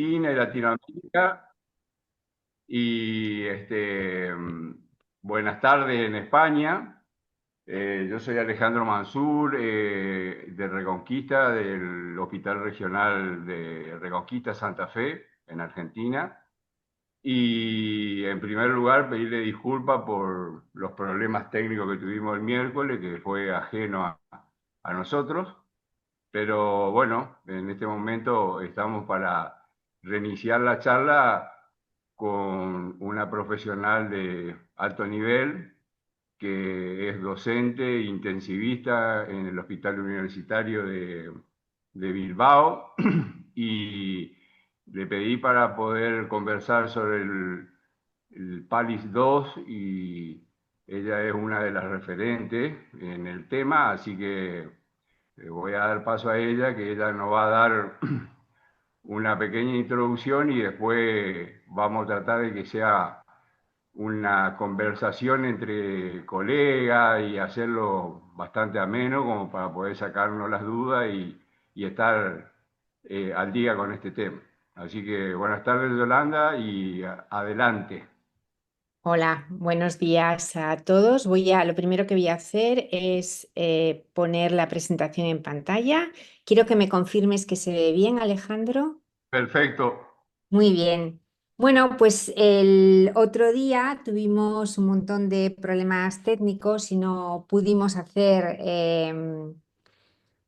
Argentina y Latinoamérica. Y buenas tardes en España. Yo soy Alejandro Mansur, de Reconquista, del Hospital Regional de Reconquista Santa Fe, en Argentina. Y en primer lugar, pedirle disculpas por los problemas técnicos que tuvimos el miércoles, que fue ajeno a nosotros. Pero bueno, en este momento estamos para reiniciar la charla con una profesional de alto nivel que es docente e intensivista en el Hospital Universitario de Bilbao y le pedí para poder conversar sobre el PALIS 2 y ella es una de las referentes en el tema, así que le voy a dar paso a ella, que ella nos va a dar una pequeña introducción y después vamos a tratar de que sea una conversación entre colegas y hacerlo bastante ameno como para poder sacarnos las dudas y estar al día con este tema. Así que buenas tardes, Yolanda, y adelante. Hola, buenos días a todos. Lo primero que voy a hacer es poner la presentación en pantalla. Quiero que me confirmes que se ve bien, Alejandro. Perfecto. Muy bien. Bueno, pues el otro día tuvimos un montón de problemas técnicos y no pudimos hacer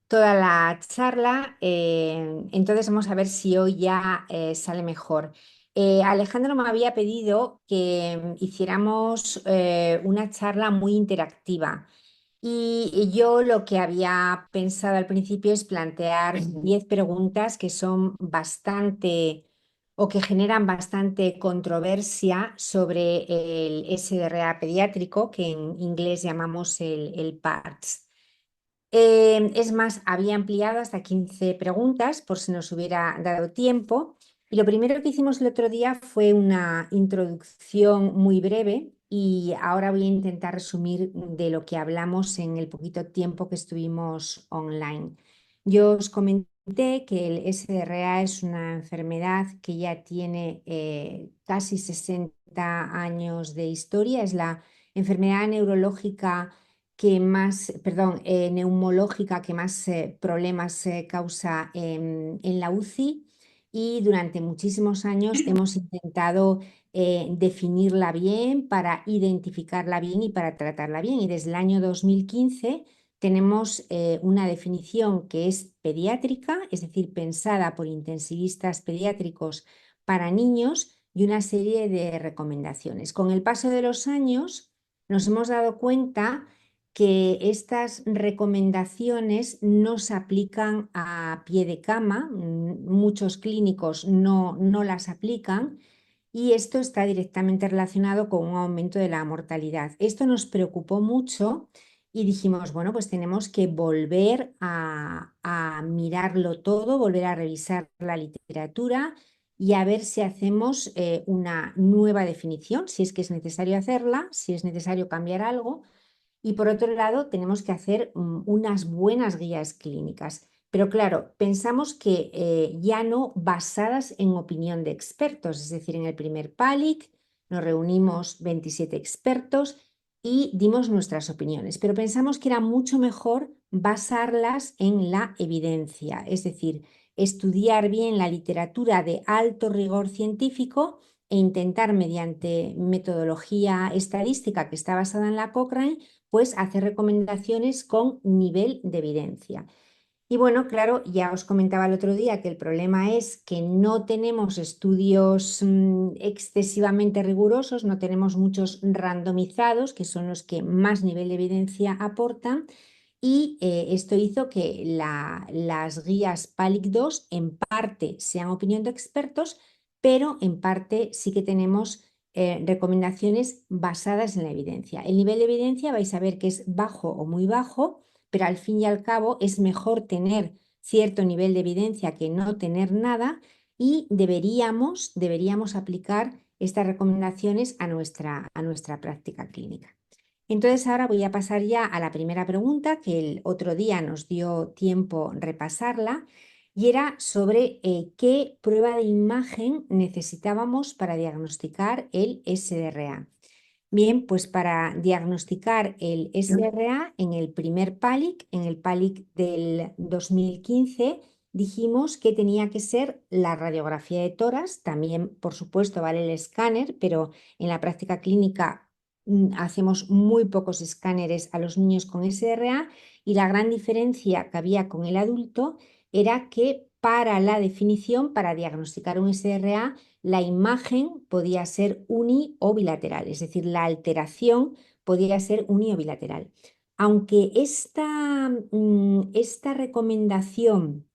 toda la charla. Entonces vamos a ver si hoy ya sale mejor. Alejandro me había pedido que hiciéramos una charla muy interactiva y yo lo que había pensado al principio es plantear 10 preguntas que son bastante o que generan bastante controversia sobre el SDRA pediátrico, que en inglés llamamos el PARDS. Es más, había ampliado hasta 15 preguntas por si nos hubiera dado tiempo. Y lo primero que hicimos el otro día fue una introducción muy breve y ahora voy a intentar resumir de lo que hablamos en el poquito tiempo que estuvimos online. Yo os comenté que el SRA es una enfermedad que ya tiene casi 60 años de historia. Es la enfermedad neurológica que más, perdón, neumológica que más problemas causa en la UCI, y durante muchísimos años hemos intentado definirla bien para identificarla bien y para tratarla bien. Y desde el año 2015 tenemos una definición que es pediátrica, es decir, pensada por intensivistas pediátricos para niños, y una serie de recomendaciones. Con el paso de los años nos hemos dado cuenta que estas recomendaciones no se aplican a pie de cama. Muchos clínicos no las aplican, y esto está directamente relacionado con un aumento de la mortalidad. Esto nos preocupó mucho y dijimos, bueno, pues tenemos que volver a mirarlo todo, volver a revisar la literatura y a ver si hacemos una nueva definición, si es que es necesario hacerla, si es necesario cambiar algo. Y por otro lado, tenemos que hacer unas buenas guías clínicas. Pero claro, pensamos que ya no basadas en opinión de expertos, es decir, en el primer PALIC nos reunimos 27 expertos y dimos nuestras opiniones, pero pensamos que era mucho mejor basarlas en la evidencia, es decir, estudiar bien la literatura de alto rigor científico e intentar, mediante metodología estadística que está basada en la Cochrane, pues hacer recomendaciones con nivel de evidencia. Y bueno, claro, ya os comentaba el otro día que el problema es que no tenemos estudios excesivamente rigurosos, no tenemos muchos randomizados, que son los que más nivel de evidencia aportan, y esto hizo que las guías PALIC 2 en parte sean opinión de expertos, pero en parte sí que tenemos recomendaciones basadas en la evidencia. El nivel de evidencia vais a ver que es bajo o muy bajo, pero al fin y al cabo es mejor tener cierto nivel de evidencia que no tener nada, y deberíamos aplicar estas recomendaciones a nuestra práctica clínica. Entonces ahora voy a pasar ya a la primera pregunta, que el otro día nos dio tiempo repasarla, y era sobre qué prueba de imagen necesitábamos para diagnosticar el SRA. Bien, pues para diagnosticar el SRA en el primer PALIC, en el PALIC del 2015, dijimos que tenía que ser la radiografía de tórax, también por supuesto vale el escáner, pero en la práctica clínica hacemos muy pocos escáneres a los niños con SRA y la gran diferencia que había con el adulto era que para la definición, para diagnosticar un SRA, la imagen podía ser uni o bilateral, es decir, la alteración podía ser uni o bilateral. Aunque esta recomendación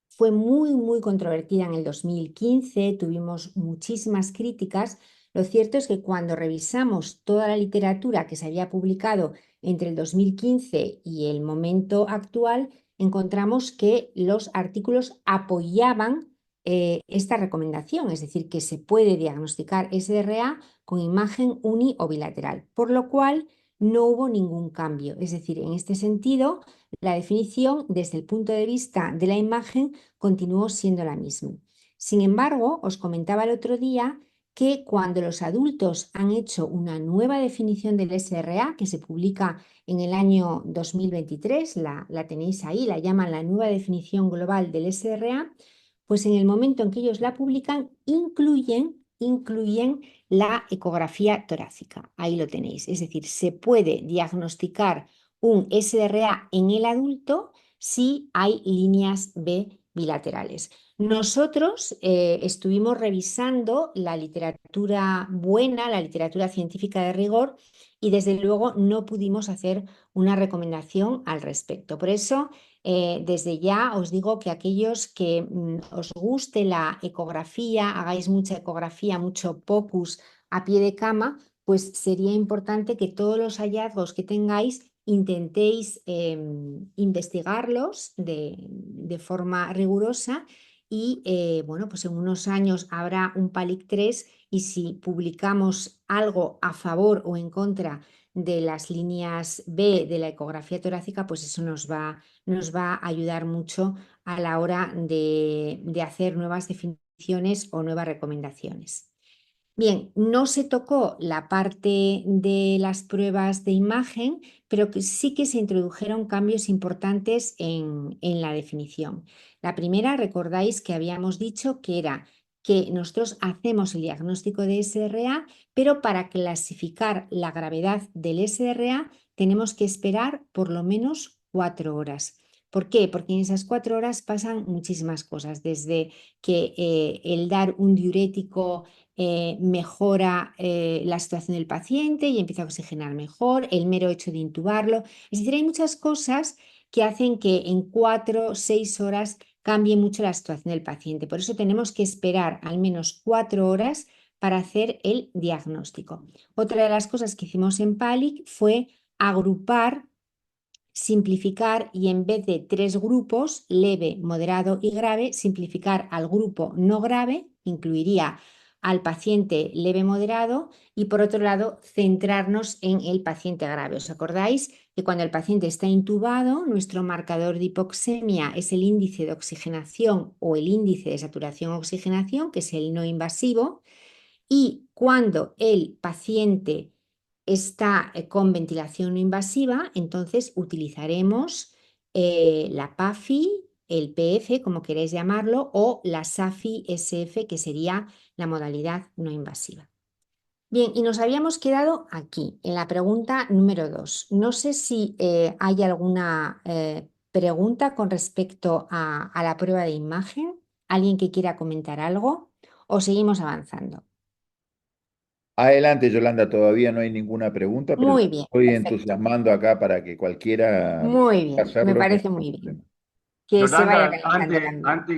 fue muy controvertida en el 2015, tuvimos muchísimas críticas. Lo cierto es que cuando revisamos toda la literatura que se había publicado entre el 2015 y el momento actual, encontramos que los artículos apoyaban esta recomendación, es decir, que se puede diagnosticar SRA con imagen uni o bilateral, por lo cual no hubo ningún cambio. Es decir, en este sentido, la definición desde el punto de vista de la imagen continuó siendo la misma. Sin embargo, os comentaba el otro día que cuando los adultos han hecho una nueva definición del SRA, que se publica en el año 2023, la tenéis ahí, la llaman la nueva definición global del SRA, pues en el momento en que ellos la publican, incluyen la ecografía torácica. Ahí lo tenéis. Es decir, se puede diagnosticar un SRA en el adulto si hay líneas B bilaterales. Nosotros estuvimos revisando la literatura buena, la literatura científica de rigor, y desde luego no pudimos hacer una recomendación al respecto. Por eso, desde ya os digo que aquellos que os guste la ecografía, hagáis mucha ecografía, mucho POCUS a pie de cama, pues sería importante que todos los hallazgos que tengáis intentéis investigarlos de forma rigurosa y bueno, pues en unos años habrá un PALIC 3 y si publicamos algo a favor o en contra de las líneas B de la ecografía torácica, pues eso nos va a ayudar mucho a la hora de hacer nuevas definiciones o nuevas recomendaciones. Bien, no se tocó la parte de las pruebas de imagen, pero que sí que se introdujeron cambios importantes en la definición. La primera, recordáis que habíamos dicho que era que nosotros hacemos el diagnóstico de SRA, pero para clasificar la gravedad del SRA tenemos que esperar por lo menos 4 horas. ¿Por qué? Porque en esas 4 horas pasan muchísimas cosas, desde que el dar un diurético mejora la situación del paciente y empieza a oxigenar mejor, el mero hecho de intubarlo. Es decir, hay muchas cosas que hacen que en 4 o 6 horas cambie mucho la situación del paciente. Por eso tenemos que esperar al menos 4 horas para hacer el diagnóstico. Otra de las cosas que hicimos en PALIC fue agrupar, simplificar y en vez de 3 grupos, leve, moderado y grave, simplificar al grupo no grave, incluiría al paciente leve moderado y por otro lado centrarnos en el paciente grave. ¿Os acordáis que cuando el paciente está intubado, nuestro marcador de hipoxemia es el índice de oxigenación o el índice de saturación-oxigenación, que es el no invasivo? Y cuando el paciente está con ventilación no invasiva, entonces utilizaremos la PAFI, el PF, como queréis llamarlo, o la SAFI-SF, que sería la modalidad no invasiva. Bien, y nos habíamos quedado aquí, en la pregunta número 2. No sé si hay alguna pregunta con respecto a la prueba de imagen, alguien que quiera comentar algo, o seguimos avanzando. Adelante, Yolanda, todavía no hay ninguna pregunta, pero Muy bien, estoy perfecto. entusiasmando acá para que cualquiera Muy pueda bien, me hacerlo. No hay parece muy ningún bien. problema. Que se vaya Yolanda, calentando antes, también. antes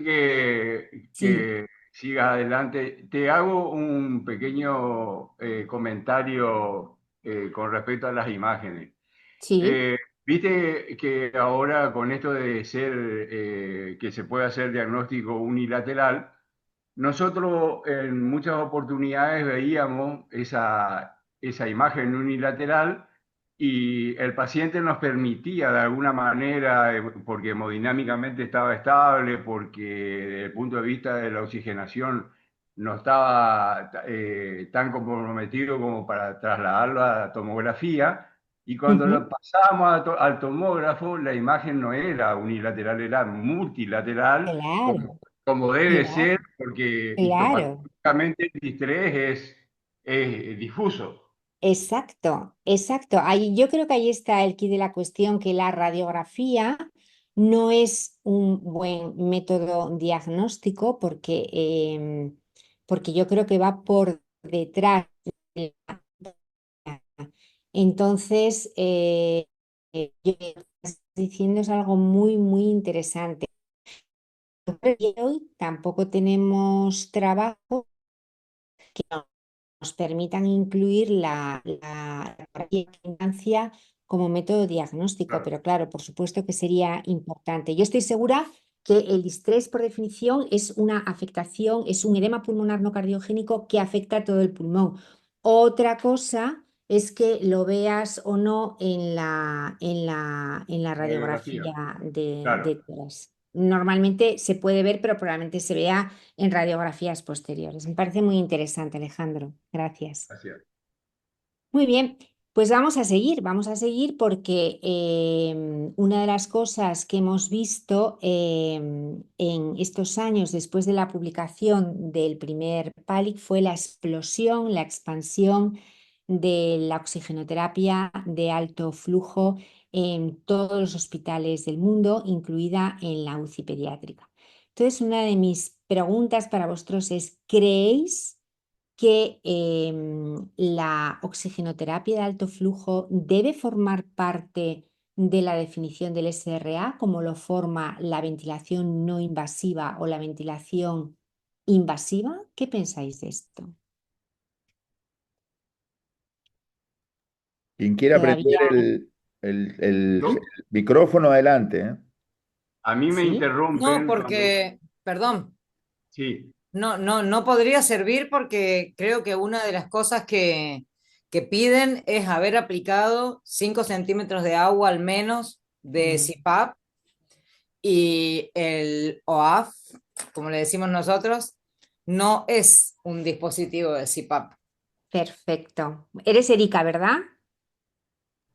Sí, que sigas adelante, te hago un pequeño comentario con respecto a las imágenes. sí, Eh, Viste que ahora con esto de ser que se puede hacer diagnóstico unilateral, nosotros en muchas oportunidades veíamos esa imagen unilateral y el paciente nos permitía de alguna manera, porque hemodinámicamente estaba estable, porque desde el punto de vista de la oxigenación no estaba tan comprometido como para trasladarlo a la tomografía. Y cuando lo Ujú. pasamos al tomógrafo, la imagen no era unilateral, era multilateral, Claro, como debe ser, claro, porque claro. histopatológicamente el distrés es difuso. Exacto, exacto. Ahí, yo creo que ahí está el quid de la cuestión, que la radiografía no es un buen método diagnóstico porque yo creo que va por detrás de la- Entonces, lo que estás diciendo es algo muy, muy interesante. Y hoy tampoco tenemos trabajo que nos permitan incluir la terapia de impedancia como método diagnóstico, Claro. pero claro, por supuesto que sería importante. Yo estoy segura que el distrés, por definición, es una afectación, es un edema pulmonar no cardiogénico que afecta a todo el pulmón. Otra cosa es que lo veas o no en la Radiografía, radiografía de claro. tórax. Normalmente se puede ver, pero probablemente se vea en radiografías posteriores. Me parece muy interesante, Alejandro. Gracias. Así es. Muy bien, pues vamos a seguir porque una de las cosas que hemos visto en estos años después de la publicación del primer PALIC fue la explosión, la expansión de la oxigenoterapia de alto flujo en todos los hospitales del mundo, incluida en la UCI pediátrica. Entonces, una de mis preguntas para vosotros es, ¿creéis que la oxigenoterapia de alto flujo debe formar parte de la definición del SRA, como lo forma la ventilación no invasiva o la ventilación invasiva? ¿Qué pensáis de esto? Quien quiera aprender Todavía, el Yo, micrófono, adelante, ¿eh? a mí me ¿sí? No, interrumpen cuando, porque, perdón, sí, no podría servir porque creo que una de las cosas que piden es haber aplicado 5 centímetros de agua al menos de Mm, CPAP y el OAF, como le decimos nosotros, no es un dispositivo de CPAP. perfecto. Eres Erika, ¿verdad?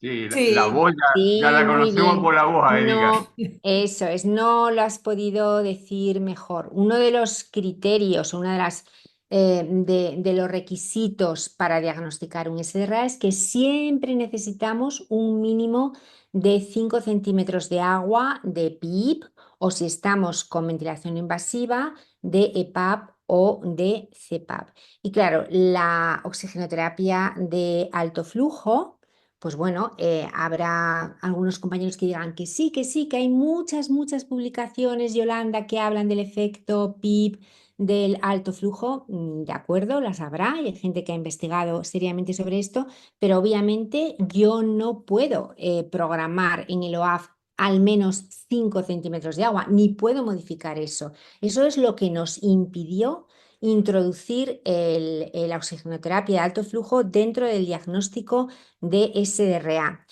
sí, la Sí, voz ya Sí, la muy conocemos por bien. la voz, a Erika. No, eso es, no lo has podido decir mejor. Uno de los criterios, una de las de los requisitos para diagnosticar un SDRA es que siempre necesitamos un mínimo de 5 centímetros de agua de PIP o si estamos con ventilación invasiva de EPAP o de CPAP. Y claro, la oxigenoterapia de alto flujo. Pues bueno, habrá algunos compañeros que digan que sí, que hay muchas, muchas publicaciones, Yolanda, que hablan del efecto PIP del alto flujo. De acuerdo, las habrá y hay gente que ha investigado seriamente sobre esto, pero obviamente yo no puedo programar en el OAF al menos 5 centímetros de agua, ni puedo modificar eso. Eso es lo que nos impidió introducir la oxigenoterapia de alto flujo dentro del diagnóstico de SRA.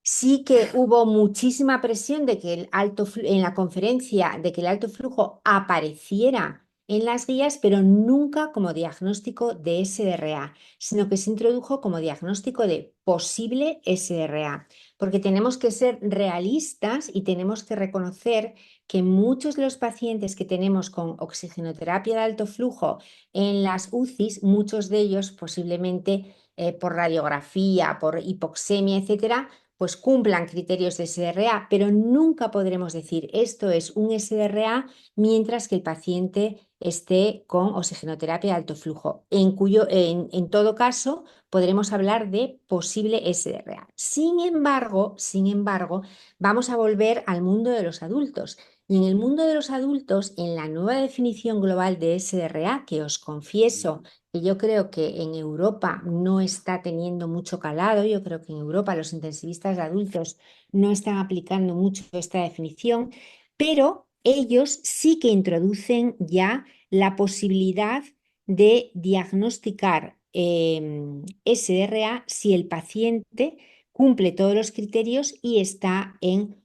Sí que hubo muchísima presión de que en la conferencia de que el alto flujo apareciera en las guías, pero nunca como diagnóstico de SRA, sino que se introdujo como diagnóstico de posible SRA, porque tenemos que ser realistas y tenemos que reconocer que muchos de los pacientes que tenemos con oxigenoterapia de alto flujo en las UCIs, muchos de ellos posiblemente por radiografía, por hipoxemia, etcétera, pues cumplan criterios de SDRA, pero nunca podremos decir esto es un SDRA mientras que el paciente esté con oxigenoterapia de alto flujo, en todo caso podremos hablar de posible SDRA. Sin embargo, vamos a volver al mundo de los adultos. Y en el mundo de los adultos, en la nueva definición global de SDRA, que os confieso que yo creo que en Europa no está teniendo mucho calado. Yo creo que en Europa los intensivistas de adultos no están aplicando mucho esta definición, pero ellos sí que introducen ya la posibilidad de diagnosticar SRA si el paciente cumple todos los criterios y está en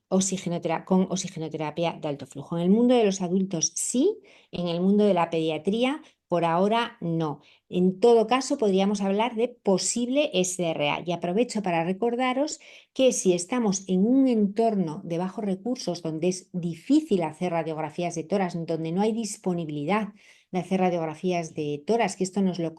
con oxigenoterapia de alto flujo. En el mundo de los adultos sí, en el mundo de la pediatría por ahora no. En todo caso, podríamos hablar de posible SRA. Y aprovecho para recordaros que si estamos en un entorno de bajos recursos donde es difícil hacer radiografías de tórax, donde no hay disponibilidad de hacer radiografías de tórax, que esto nos lo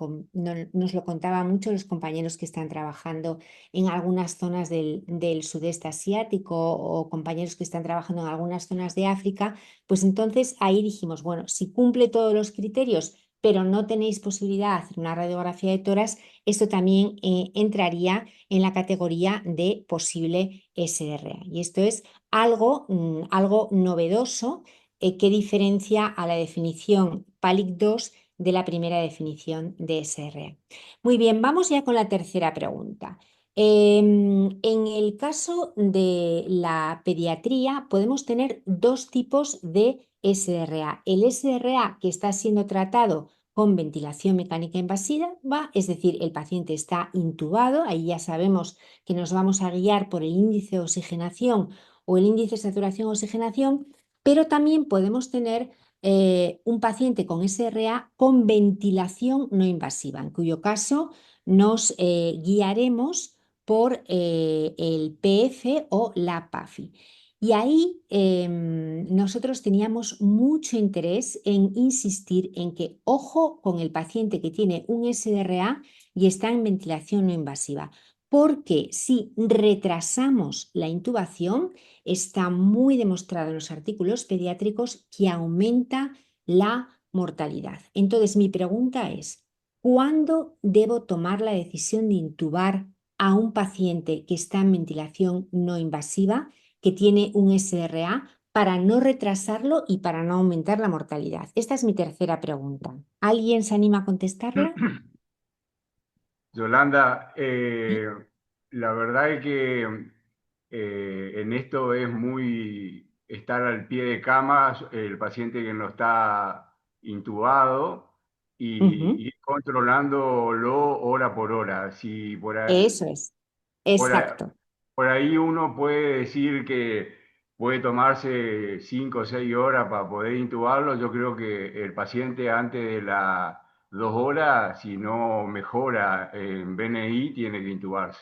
contaban mucho los compañeros que están trabajando en algunas zonas del sudeste asiático o compañeros que están trabajando en algunas zonas de África, pues entonces ahí dijimos, bueno, si cumple todos los criterios, pero no tenéis posibilidad de hacer una radiografía de tórax, esto también entraría en la categoría de posible SRA. Y esto es algo novedoso que diferencia a la definición PALIC-2 de la primera definición de SRA. Muy bien, vamos ya con la tercera pregunta. En el caso de la pediatría podemos tener dos tipos de SRA. El SRA que está siendo tratado con ventilación mecánica invasiva, es decir, el paciente está intubado, ahí ya sabemos que nos vamos a guiar por el índice de oxigenación o el índice de saturación de oxigenación, pero también podemos tener un paciente con SRA con ventilación no invasiva, en cuyo caso nos guiaremos por el PF o la PAFI. Y ahí nosotros teníamos mucho interés en insistir en que ojo con el paciente que tiene un SRA y está en ventilación no invasiva, porque si retrasamos la intubación, está muy demostrado en los artículos pediátricos que aumenta la mortalidad. Entonces, mi pregunta es, ¿cuándo debo tomar la decisión de intubar a un paciente que está en ventilación no invasiva, que tiene un SRA, para no retrasarlo y para no aumentar la mortalidad? Esta es mi tercera pregunta. ¿Alguien se anima a contestarla? Yolanda, Sí. la verdad es que en esto es muy estar al pie de cama el paciente que no está intubado Ujú. y ir controlándolo hora por hora. Si Eso es, por ahí, exacto. por ahí uno puede decir que puede tomarse 5 o 6 horas para poder intubarlo. Yo creo que el paciente antes de las 2 horas, si no mejora en BNI, tiene que intubarse.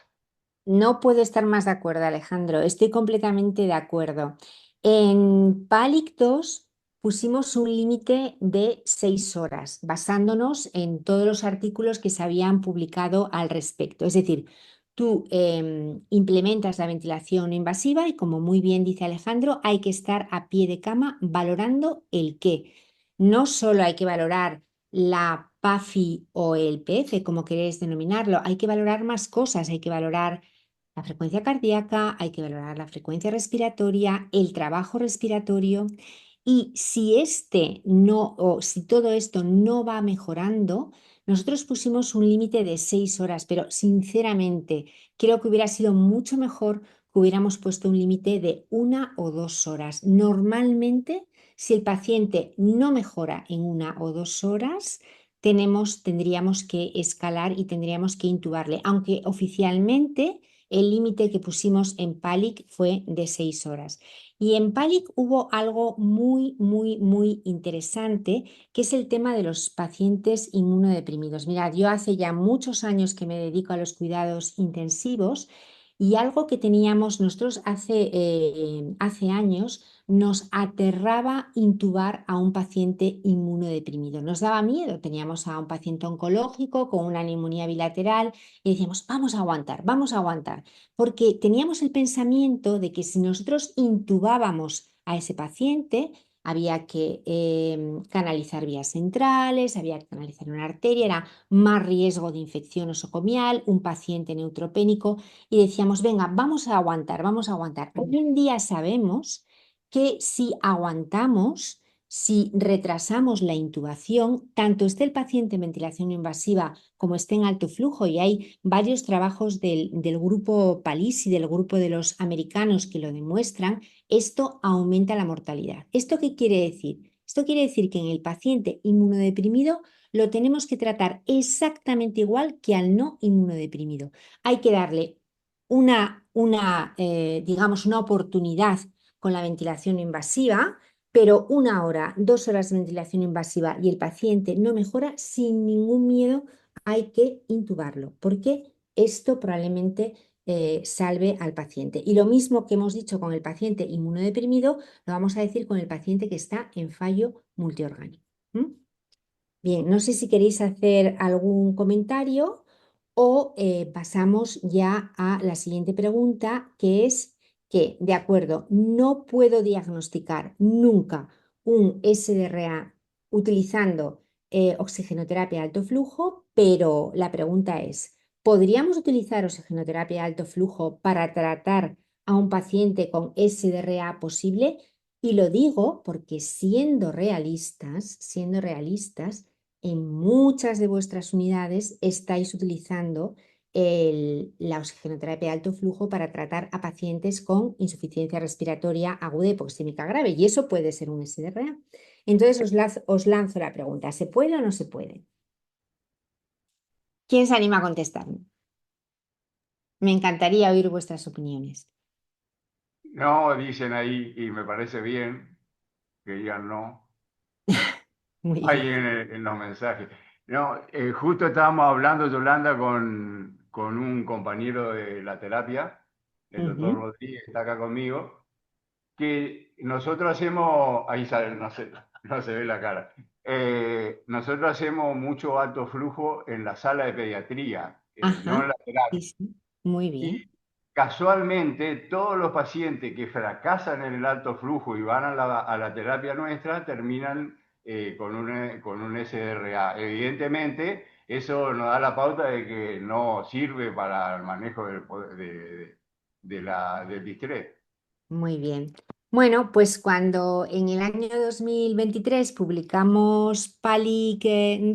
No puedo estar más de acuerdo, Alejandro. Estoy completamente de acuerdo. En PALIC-2 pusimos un límite de 6 horas, basándonos en todos los artículos que se habían publicado al respecto. Es decir, tú implementas la ventilación no invasiva y, como muy bien dice Alejandro, hay que estar a pie de cama valorando el qué. No solo hay que valorar la PAFI o el PF, como queréis denominarlo, hay que valorar más cosas, hay que valorar la frecuencia cardíaca, hay que valorar la frecuencia respiratoria, el trabajo respiratorio, y si o si todo esto no va mejorando, nosotros pusimos un límite de 6 horas, pero sinceramente creo que hubiera sido mucho mejor que hubiéramos puesto un límite de 1 o 2 horas. Normalmente, si el paciente no mejora en 1 o 2 horas, tendríamos que escalar y tendríamos que intubarle, aunque oficialmente el límite que pusimos en PALIC fue de 6 horas. Y en PALIC hubo algo muy, muy, muy interesante, que es el tema de los pacientes inmunodeprimidos. Mirad, yo hace ya muchos años que me dedico a los cuidados intensivos, y algo que teníamos nosotros hace años, nos aterraba intubar a un paciente inmunodeprimido. Nos daba miedo. Teníamos a un paciente oncológico con una neumonía bilateral y decíamos, vamos a aguantar, porque teníamos el pensamiento de que si nosotros intubábamos a ese paciente, había que canalizar vías centrales, había que canalizar una arteria, era más riesgo de infección nosocomial, un paciente neutropénico, y decíamos, venga, vamos a aguantar, vamos a aguantar. Hoy en día sabemos que si aguantamos, si retrasamos la intubación, tanto esté el paciente en ventilación no invasiva como esté en alto flujo, y hay varios trabajos del grupo Palisi, del grupo de los americanos, que lo demuestran, esto aumenta la mortalidad. ¿Esto qué quiere decir? Esto quiere decir que en el paciente inmunodeprimido lo tenemos que tratar exactamente igual que al no inmunodeprimido. Hay que darle digamos, una oportunidad con la ventilación invasiva, pero 1 hora, 2 horas de ventilación invasiva y el paciente no mejora, sin ningún miedo hay que intubarlo, porque esto probablemente salve al paciente. Y lo mismo que hemos dicho con el paciente inmunodeprimido, lo vamos a decir con el paciente que está en fallo multiorgánico. ¿Mm? Bien, no sé si queréis hacer algún comentario o pasamos ya a la siguiente pregunta, que es que, de acuerdo, no puedo diagnosticar nunca un SDRA utilizando oxigenoterapia de alto flujo, pero la pregunta es, ¿podríamos utilizar oxigenoterapia de alto flujo para tratar a un paciente con SDRA posible? Y lo digo porque siendo realistas, en muchas de vuestras unidades estáis utilizando la oxigenoterapia de alto flujo para tratar a pacientes con insuficiencia respiratoria aguda hipoxémica grave, y eso puede ser un SDRA. Entonces os lanzo la pregunta, ¿se puede o no se puede? ¿Quién se anima a contestarme? Me encantaría oír vuestras opiniones. No, dicen ahí, y me parece bien que digan no, Muy ahí bien. en los mensajes. No, justo estábamos hablando, Yolanda, con un compañero de la terapia, el doctor Ujú. Rodríguez, está acá conmigo, que nosotros hacemos, ahí sale, no se ve la cara. Nosotros hacemos mucho alto flujo en la sala de pediatría, no en Ajá, la sí, terapia. sí. Muy bien. Y casualmente todos los pacientes que fracasan en el alto flujo y van a la terapia nuestra terminan con un SDRA. Evidentemente, eso nos da la pauta de que no sirve para el manejo del distrés. Muy bien. Bueno, pues cuando en el año 2023 publicamos PALIC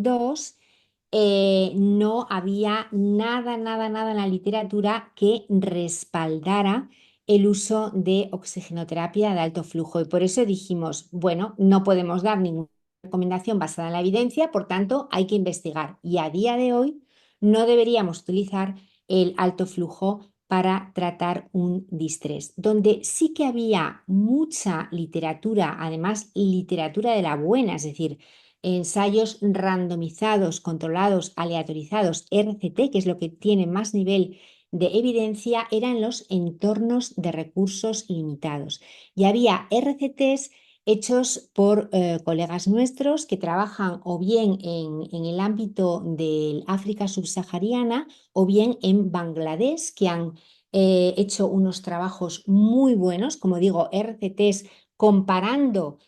2, no había nada en la literatura que respaldara el uso de oxigenoterapia de alto flujo. Y por eso dijimos, bueno, no podemos dar ninguna recomendación basada en la evidencia, por tanto, hay que investigar. Y a día de hoy no deberíamos utilizar el alto flujo para tratar un distrés, donde sí que había mucha literatura, además literatura de la buena, es decir, ensayos randomizados, controlados, aleatorizados, RCT, que es lo que tiene más nivel de evidencia, eran los entornos de recursos limitados. Y había RCTs hechos por colegas nuestros que trabajan o bien en el ámbito del África subsahariana o bien en Bangladesh, que han hecho unos trabajos muy buenos, como digo, RCTs comparando.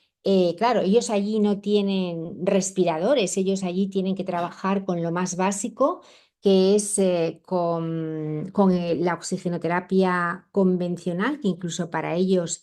Claro, ellos allí no tienen respiradores, ellos allí tienen que trabajar con lo más básico, que es con la oxigenoterapia convencional, que incluso para ellos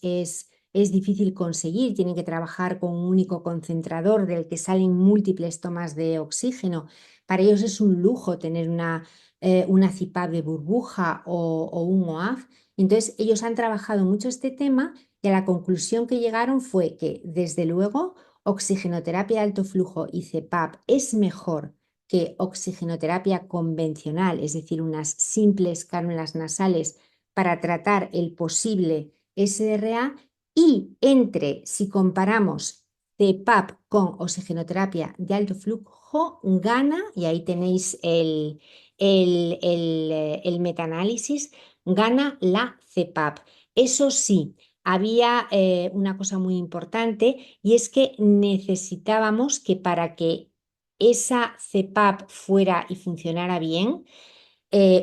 es difícil conseguir, tienen que trabajar con un único concentrador del que salen múltiples tomas de oxígeno. Para ellos es un lujo tener una CPAP de burbuja o un OAF. Entonces, ellos han trabajado mucho este tema y a la conclusión que llegaron fue que, desde luego, oxigenoterapia de alto flujo y CPAP es mejor que oxigenoterapia convencional, es decir, unas simples cánulas nasales para tratar el posible SDRA. Y si comparamos CPAP con oxigenoterapia de alto flujo, gana, y ahí tenéis el metaanálisis, gana la CPAP. Eso sí, había una cosa muy importante, y es que necesitábamos que para que esa CPAP fuera y funcionara bien,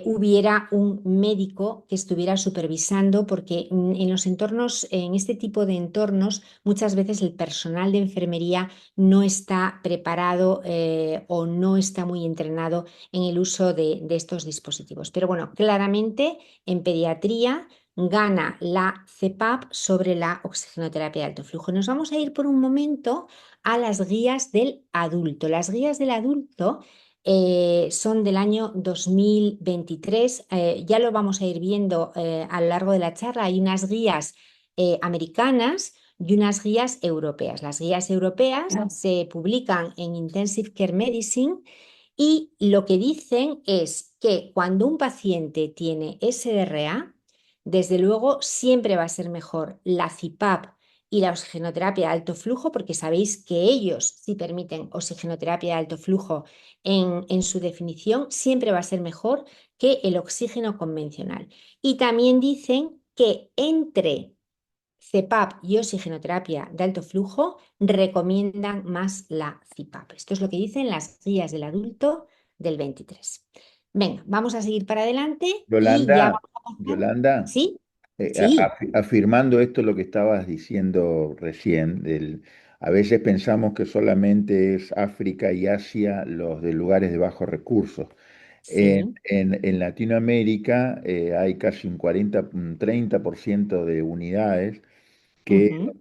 hubiera un médico que estuviera supervisando, porque en los entornos, en este tipo de entornos, muchas veces el personal de enfermería no está preparado o no está muy entrenado en el uso de estos dispositivos. Pero bueno, claramente en pediatría gana la CPAP sobre la oxigenoterapia de alto flujo. Nos vamos a ir por un momento a las guías del adulto. Las guías del adulto son del año 2023. Ya lo vamos a ir viendo a lo largo de la charla. Hay unas guías americanas y unas guías europeas. Las guías europeas se publican en Intensive Care Medicine Y lo que dicen es que cuando un paciente tiene SRA, desde luego siempre va a ser mejor la CPAP y la oxigenoterapia de alto flujo, porque sabéis que ellos sí permiten oxigenoterapia de alto flujo en su definición, siempre va a ser mejor que el oxígeno convencional. Y también dicen que entre CPAP y oxigenoterapia de alto flujo recomiendan más la CPAP. Esto es lo que dicen las guías del adulto del 23. Venga, vamos a seguir para adelante y ya Yolanda, vamos a pasar. Yolanda, ¿Sí? Sí. afirmando esto lo que estabas diciendo recién, a veces pensamos que solamente es África y Asia los de lugares de bajos recursos. Sí. En Latinoamérica hay casi un 30% de unidades que Ujú.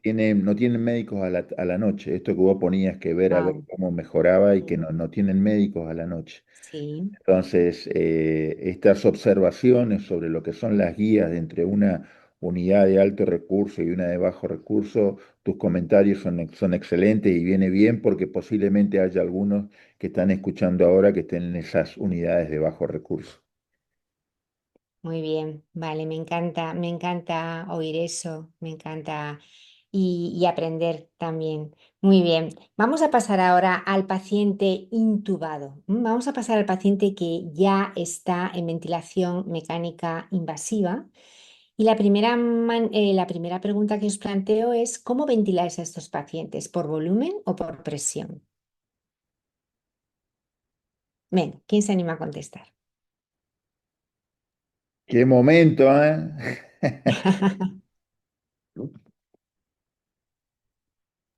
no tienen médicos a la noche. Esto que vos ponías que ver a ver Wow. cómo mejoraba y que Sí. no tienen médicos a la noche. Sí. Entonces, estas observaciones sobre lo que son las guías entre una unidad de alto recurso y una de bajo recurso, tus comentarios son excelentes y viene bien porque posiblemente haya algunos que están escuchando ahora que estén en esas unidades de bajo recurso. Muy bien, vale, me encanta oír eso, me encanta y aprender también. Muy bien, vamos a pasar ahora al paciente intubado. Vamos a pasar al paciente que ya está en ventilación mecánica invasiva. Y la primera pregunta que os planteo es, ¿cómo ventiláis a estos pacientes? ¿Por volumen o por presión? Venga, ¿quién se anima a contestar? ¡Qué momento, eh!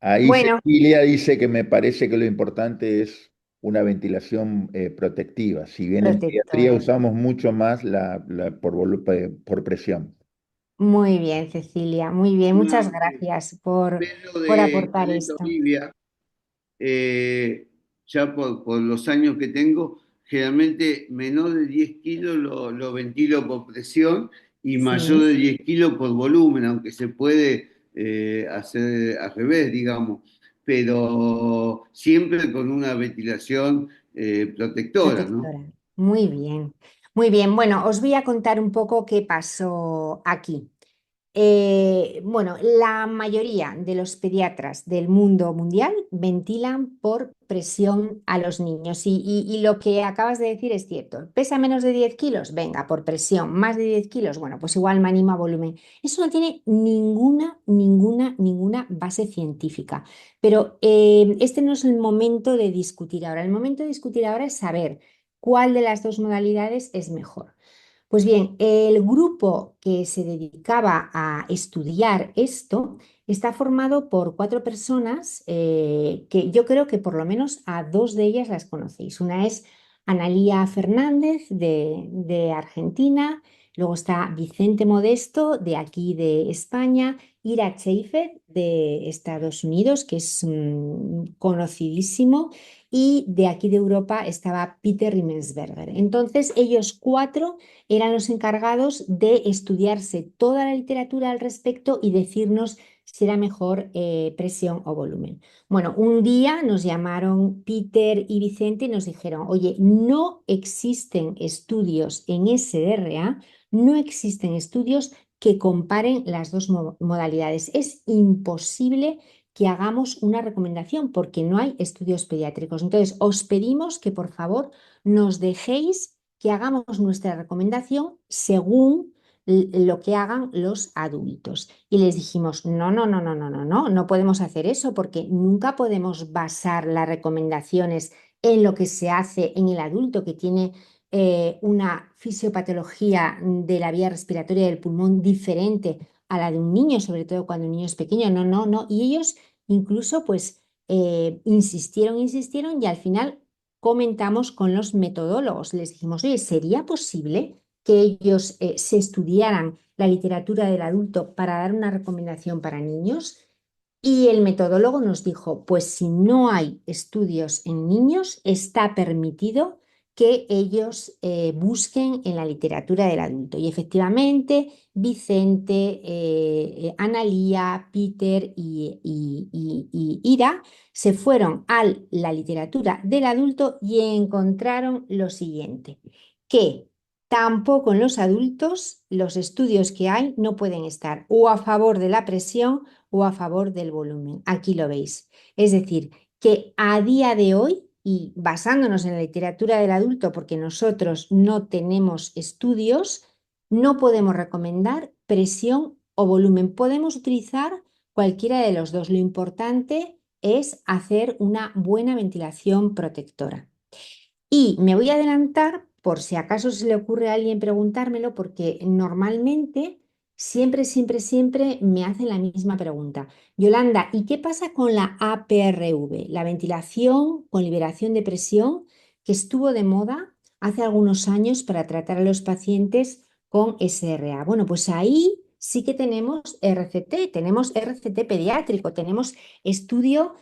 Ahí Bueno, Cecilia dice que me parece que lo importante es una ventilación protectiva. Si bien en pediatría protectora. usamos mucho más por presión. Muy bien, Cecilia, muy bien. Muchas Una, gracias Pedro por de aportar Caleta esto. Olivia, ya por los años que tengo, generalmente menor de 10 kilos lo ventilo por presión y mayor Sí, de 10 kilos por volumen, aunque se puede hacer al revés, digamos, pero siempre con una ventilación protectora, ¿no? protectora. Muy bien, muy bien. Bueno, os voy a contar un poco qué pasó aquí. Bueno, la mayoría de los pediatras del mundo mundial ventilan por presión a los niños y lo que acabas de decir es cierto. ¿Pesa menos de 10 kilos? Venga, por presión. ¿Más de 10 kilos? Bueno, pues igual me animo a volumen. Eso no tiene ninguna base científica. Pero este no es el momento de discutir ahora. El momento de discutir ahora es saber cuál de las dos modalidades es mejor. Pues bien, el grupo que se dedicaba a estudiar esto está formado por cuatro personas que yo creo que por lo menos a dos de ellas las conocéis. Una es Analía Fernández de Argentina, luego está Vicente Modesto de aquí de España, Ira Schaefer de Estados Unidos, que es conocidísimo, y de aquí de Europa estaba Peter Riemensberger. Entonces, ellos cuatro eran los encargados de estudiarse toda la literatura al respecto y decirnos si era mejor presión o volumen. Bueno, un día nos llamaron Peter y Vicente y nos dijeron, oye, no existen estudios en SRA, no existen estudios que comparen las dos modalidades. Es imposible que hagamos una recomendación porque no hay estudios pediátricos. Entonces, os pedimos que por favor nos dejéis que hagamos nuestra recomendación según lo que hagan los adultos. Y les dijimos, no podemos hacer eso porque nunca podemos basar las recomendaciones en lo que se hace en el adulto que tiene una fisiopatología de la vía respiratoria del pulmón diferente a la de un niño, sobre todo cuando un niño es pequeño. No. Y ellos incluso pues insistieron y al final comentamos con los metodólogos. Les dijimos, oye, ¿sería posible que ellos se estudiaran la literatura del adulto para dar una recomendación para niños? Y el metodólogo nos dijo, pues si no hay estudios en niños, está permitido que ellos busquen en la literatura del adulto. Y efectivamente, Vicente, Analía, Peter y Ira se fueron a la literatura del adulto y encontraron lo siguiente, que tampoco en los adultos los estudios que hay no pueden estar o a favor de la presión o a favor del volumen. Aquí lo veis. Es decir, que a día de hoy, y basándonos en la literatura del adulto, porque nosotros no tenemos estudios, no podemos recomendar presión o volumen. Podemos utilizar cualquiera de los dos. Lo importante es hacer una buena ventilación protectora. Y me voy a adelantar por si acaso se le ocurre a alguien preguntármelo, porque normalmente siempre me hacen la misma pregunta. Yolanda, ¿y qué pasa con la APRV, la ventilación con liberación de presión, que estuvo de moda hace algunos años para tratar a los pacientes con SRA? Bueno, pues ahí sí que tenemos RCT pediátrico, tenemos estudio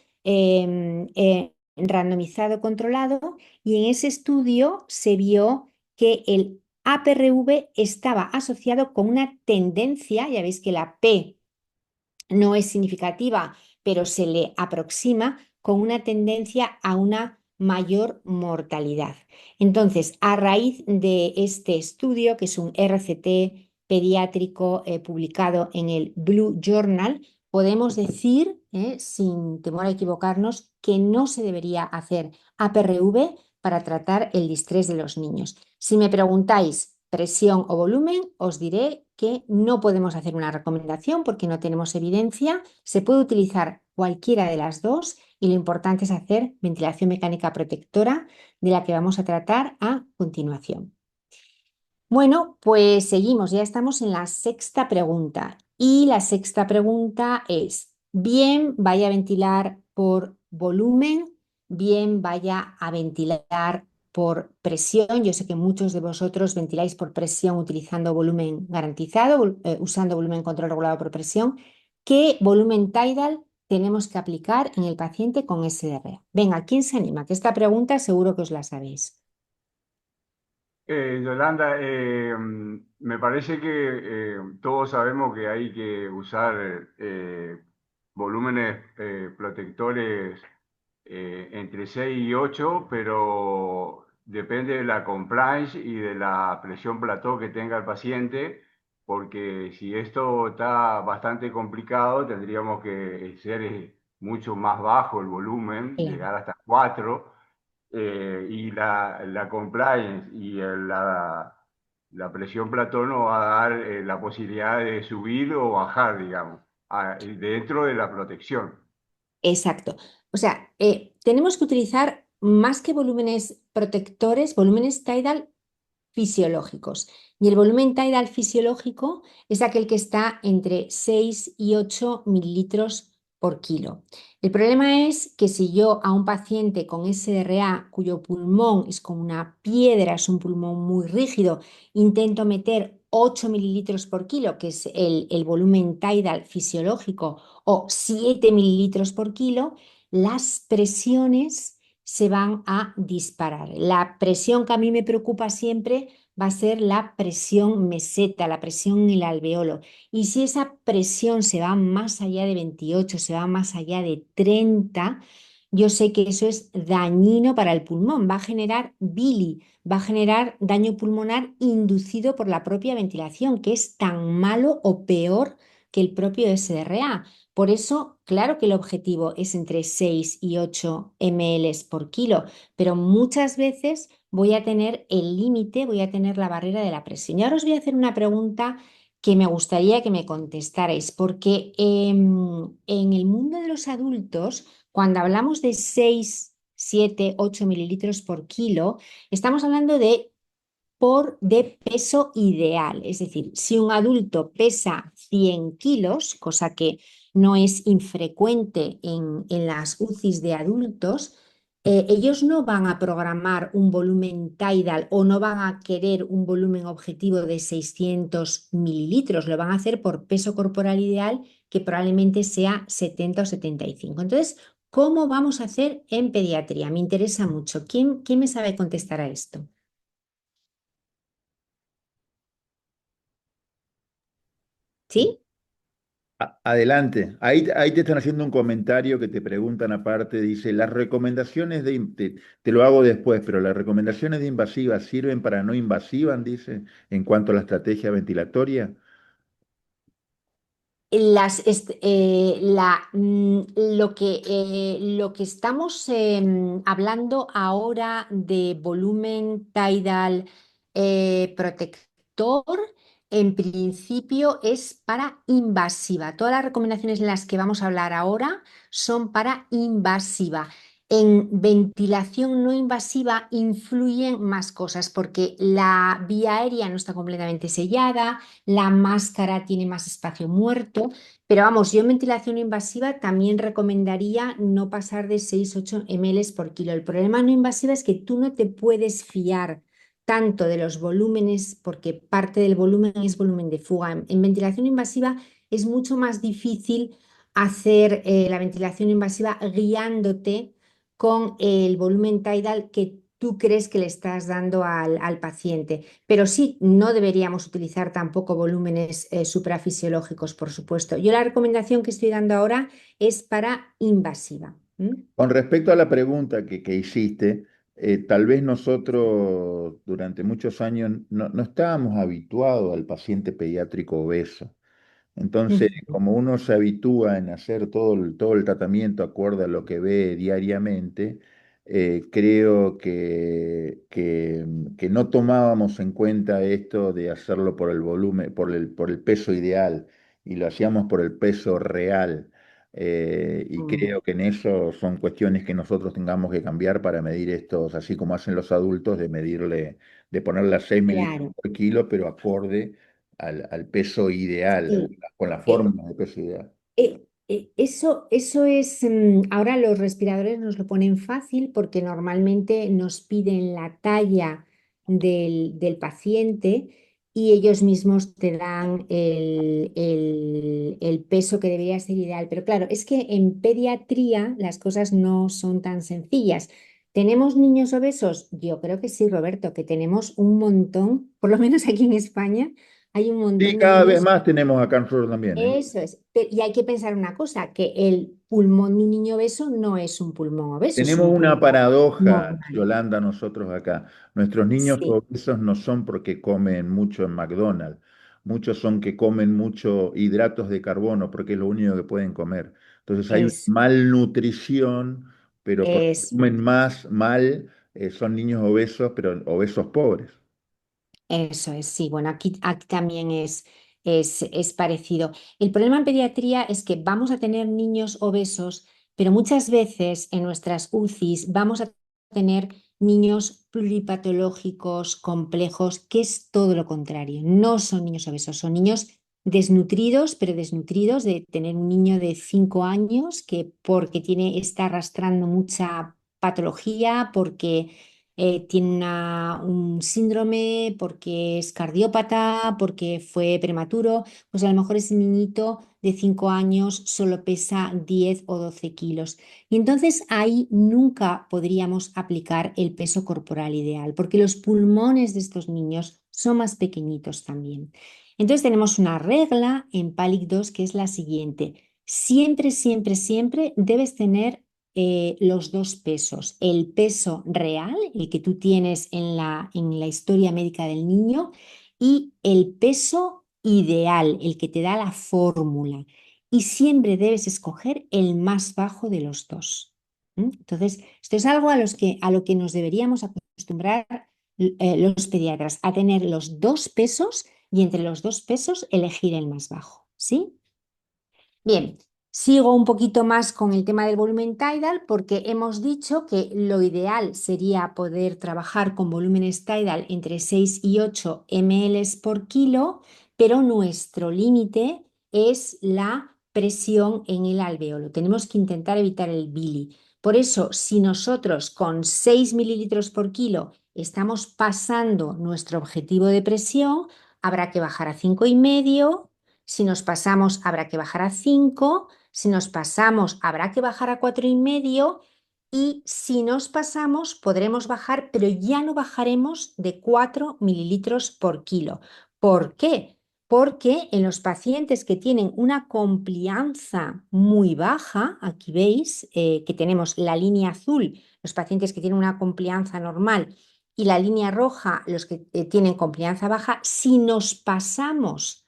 randomizado controlado, y en ese estudio se vio que el APRV estaba asociado con una tendencia, ya veis que la P no es significativa, pero se le aproxima, con una tendencia a una mayor mortalidad. Entonces, a raíz de este estudio, que es un RCT pediátrico publicado en el Blue Journal, podemos decir, sin temor a equivocarnos, que no se debería hacer APRV para tratar el distrés de los niños. Si me preguntáis presión o volumen, os diré que no podemos hacer una recomendación porque no tenemos evidencia. Se puede utilizar cualquiera de las dos y lo importante es hacer ventilación mecánica protectora, de la que vamos a tratar a continuación. Bueno, pues seguimos, ya estamos en la sexta pregunta. Y la sexta pregunta es, bien vaya a ventilar por volumen, bien vaya a ventilar por presión. Yo sé que muchos de vosotros ventiláis por presión utilizando volumen garantizado, usando volumen control regulado por presión. ¿Qué volumen tidal tenemos que aplicar en el paciente con SRA? Venga, ¿quién se anima? Que esta pregunta seguro que os la sabéis. Yolanda, me parece que todos sabemos que hay que usar volúmenes protectores entre 6 y 8, pero depende de la compliance y de la presión plató que tenga el paciente, porque si esto está bastante complicado, tendríamos que ser mucho más bajo el volumen, Claro. llegar hasta 4, y la compliance y la presión plató nos va a dar la posibilidad de subir o bajar, digamos, dentro de la protección. Exacto. O sea, tenemos que utilizar más que volúmenes protectores, volúmenes tidal fisiológicos. Y el volumen tidal fisiológico es aquel que está entre 6 y 8 mililitros por kilo. El problema es que si yo a un paciente con SRA, cuyo pulmón es como una piedra, es un pulmón muy rígido, intento meter 8 mililitros por kilo, que es el volumen tidal fisiológico, o 7 mililitros por kilo, las presiones se van a disparar. La presión que a mí me preocupa siempre va a ser la presión meseta, la presión en el alveolo. Y si esa presión se va más allá de 28, se va más allá de 30, yo sé que eso es dañino para el pulmón, va a generar bili, va a generar daño pulmonar inducido por la propia ventilación, que es tan malo o peor que el propio SRA. Por eso, claro que el objetivo es entre 6 y 8 ml por kilo, pero muchas veces voy a tener el límite, voy a tener la barrera de la presión. Y ahora os voy a hacer una pregunta que me gustaría que me contestarais, porque en el mundo de los adultos, cuando hablamos de 6, 7, 8 mililitros por kilo, estamos hablando de peso ideal. Es decir, si un adulto pesa 100 kilos, cosa que no es infrecuente en las UCIs de adultos, ellos no van a programar un volumen tidal o no van a querer un volumen objetivo de 600 mililitros, lo van a hacer por peso corporal ideal, que probablemente sea 70 o 75. Entonces, ¿Cómo vamos a hacer en pediatría? Me interesa mucho. ¿Quién me sabe contestar a esto? ¿Sí? Adelante. Ahí te están haciendo un comentario que te preguntan aparte. Dice, las recomendaciones te lo hago después, pero las recomendaciones de invasivas sirven para no invasivas, dice, en cuanto a la estrategia ventilatoria. Lo que estamos hablando ahora de volumen tidal protector, en principio es para invasiva. Todas las recomendaciones en las que vamos a hablar ahora son para invasiva. En ventilación no invasiva influyen más cosas porque la vía aérea no está completamente sellada, la máscara tiene más espacio muerto. Pero vamos, yo en ventilación invasiva también recomendaría no pasar de 6-8 ml por kilo. El problema no invasiva es que tú no te puedes fiar tanto de los volúmenes, porque parte del volumen es volumen de fuga. En ventilación invasiva es mucho más difícil hacer la ventilación invasiva guiándote con el volumen tidal que tú crees que le estás dando al paciente. Pero sí, no deberíamos utilizar tampoco volúmenes suprafisiológicos, por supuesto. Yo la recomendación que estoy dando ahora es para invasiva. ¿M? Con respecto a la pregunta que hiciste, tal vez nosotros durante muchos años no estábamos habituados al paciente pediátrico obeso. Entonces, Ujú. como uno se habitúa en hacer todo el tratamiento acorde a lo que ve diariamente, creo que no tomábamos en cuenta esto de hacerlo por el volumen, por el peso ideal, y lo hacíamos por el peso real. Y Mm. creo que en eso son cuestiones que nosotros tengamos que cambiar para medir estos, así como hacen los adultos, de ponerle a 6 mililitros Claro. por kilo, pero acorde al peso ideal, Sí. con la Eh, fórmula de peso ideal. eso es, ahora los respiradores nos lo ponen fácil porque normalmente nos piden la talla del paciente y ellos mismos te dan el peso que debería ser ideal. Pero claro, es que en pediatría las cosas no son tan sencillas. ¿Tenemos niños obesos? Yo creo que sí, Roberto, que tenemos un montón, por lo menos aquí en España, hay un Sí, montón de cada vez niños. más tenemos acá nosotros también, ¿eh? Eso es. Y hay que pensar una cosa, que el pulmón de un niño obeso no es un pulmón obeso, es Tenemos un una pulmón paradoja, normal. Yolanda, nosotros acá. Nuestros niños Sí, obesos no son porque comen mucho en McDonald's. Muchos son que comen mucho hidratos de carbono porque es lo único que pueden comer. Entonces hay una eso, malnutrición, pero porque eso, comen más mal, son niños obesos, pero obesos pobres. eso es. Sí, bueno, aquí también es parecido. El problema en pediatría es que vamos a tener niños obesos, pero muchas veces en nuestras UCIs vamos a tener niños pluripatológicos, complejos, que es todo lo contrario. No son niños obesos, son niños desnutridos, pero desnutridos de tener un niño de 5 años que porque está arrastrando mucha patología, porque tiene un síndrome, porque es cardiópata, porque fue prematuro, pues a lo mejor ese niñito de 5 años solo pesa 10 o 12 kilos. Y entonces ahí nunca podríamos aplicar el peso corporal ideal, porque los pulmones de estos niños son más pequeñitos también. Entonces tenemos una regla en PALIC 2 que es la siguiente. Siempre, siempre, siempre debes tener los dos pesos, el peso real, el que tú tienes en la historia médica del niño, y el peso ideal, el que te da la fórmula. Y siempre debes escoger el más bajo de los dos. ¿Mm? Entonces, esto es algo a lo que nos deberíamos acostumbrar los pediatras, a tener los dos pesos y entre los dos pesos elegir el más bajo. ¿Sí? Bien, sigo un poquito más con el tema del volumen tidal porque hemos dicho que lo ideal sería poder trabajar con volúmenes tidal entre 6 y 8 ml por kilo, pero nuestro límite es la presión en el alvéolo. Tenemos que intentar evitar el bili. Por eso, si nosotros con 6 mililitros por kilo estamos pasando nuestro objetivo de presión, habrá que bajar a 5,5. Si nos pasamos, habrá que bajar a 5. Si nos pasamos, habrá que bajar a 4,5 y si nos pasamos, podremos bajar, pero ya no bajaremos de 4 mililitros por kilo. ¿Por qué? Porque en los pacientes que tienen una complianza muy baja, aquí veis que tenemos la línea azul, los pacientes que tienen una complianza normal, y la línea roja, los que tienen complianza baja, si nos pasamos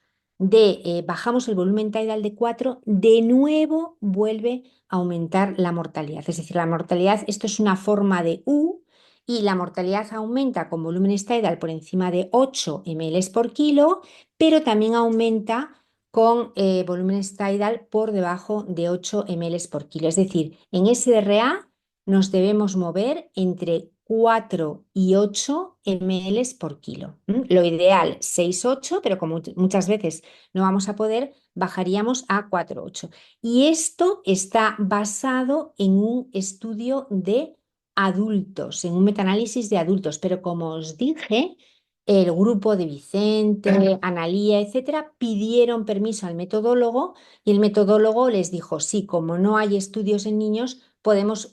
bajamos el volumen tidal de 4, de nuevo vuelve a aumentar la mortalidad. Es decir, la mortalidad, esto es una forma de U, y la mortalidad aumenta con volúmenes tidal por encima de 8 ml por kilo, pero también aumenta con volúmenes tidal por debajo de 8 ml por kilo. Es decir, en SRA nos debemos mover entre 4 y 8 ml por kilo. Lo ideal, 6-8, pero como muchas veces no vamos a poder, bajaríamos a 4,8. Y esto está basado en un estudio de adultos, en un metaanálisis de adultos, pero como os dije, el grupo de Vicente, Analía, etcétera, pidieron permiso al metodólogo y el metodólogo les dijo, sí, como no hay estudios en niños, podemos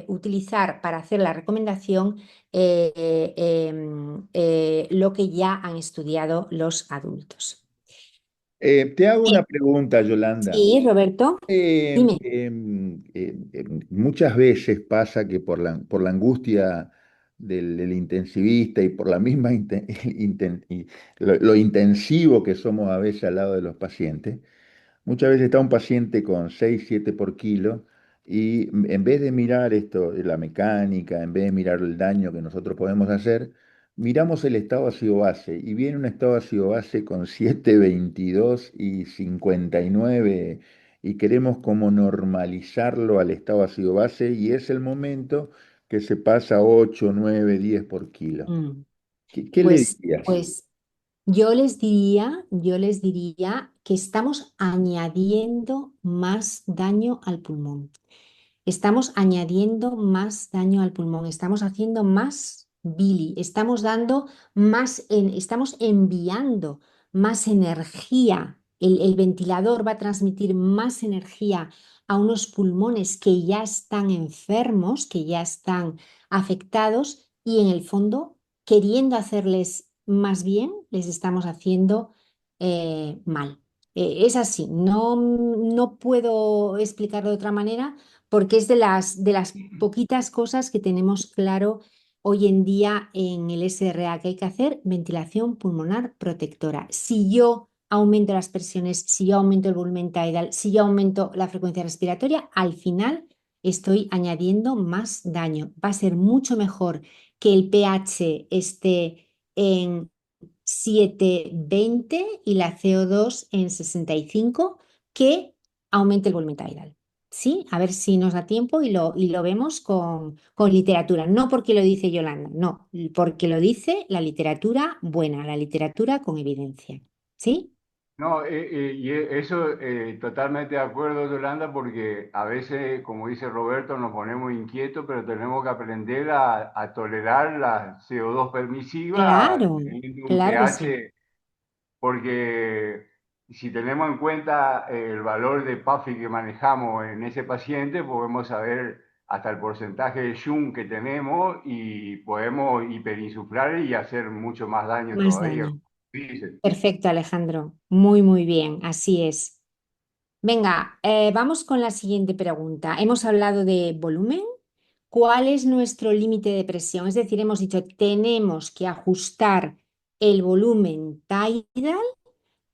utilizar para hacer la recomendación lo que ya han estudiado los adultos. Te hago una Bien. pregunta, Yolanda. Sí, Roberto, dime. Muchas veces pasa que por la angustia del intensivista y por la misma lo intensivo que somos a veces al lado de los pacientes, muchas veces está un paciente con 6 7 por kilo y en vez de mirar esto, la mecánica, en vez de mirar el daño que nosotros podemos hacer, miramos el estado ácido-base y viene un estado ácido-base con 7,22 y 59 y queremos como normalizarlo al estado ácido-base y es el momento que se pasa a 8, 9, 10 por kilo. Mm. ¿Qué le Pues, dirías? pues yo les diría que estamos añadiendo más daño al pulmón. Estamos añadiendo más daño al pulmón, estamos haciendo más bili, estamos dando estamos enviando más energía. El ventilador va a transmitir más energía a unos pulmones que ya están enfermos, que ya están afectados y en el fondo, queriendo hacerles más bien, les estamos haciendo mal. Es así, no puedo explicarlo de otra manera porque es de las poquitas cosas que tenemos claro hoy en día en el SRA que hay que hacer, ventilación pulmonar protectora. Si yo aumento las presiones, si yo aumento el volumen tidal, si yo aumento la frecuencia respiratoria, al final estoy añadiendo más daño. Va a ser mucho mejor que el pH esté en 7,20 y la CO2 en 65, que aumente el volumen tidal. ¿Sí? A ver si nos da tiempo y lo vemos con literatura. No porque lo dice Yolanda, no, porque lo dice la literatura buena, la literatura con evidencia. ¿Sí? No, eso totalmente de acuerdo, Yolanda, porque a veces, como dice Roberto, nos ponemos inquietos, pero tenemos que aprender a tolerar la CO2 permisiva Claro, teniendo un claro que sí. pH, porque si tenemos en cuenta el valor de PAFI que manejamos en ese paciente, podemos saber hasta el porcentaje de Jung que tenemos y podemos hiperinsuflar y hacer mucho más daño Más todavía. daño. Dicen. Perfecto, Alejandro. Muy, muy bien. Así es. Venga, vamos con la siguiente pregunta. Hemos hablado de volumen. ¿Cuál es nuestro límite de presión? Es decir, hemos dicho, tenemos que ajustar el volumen tidal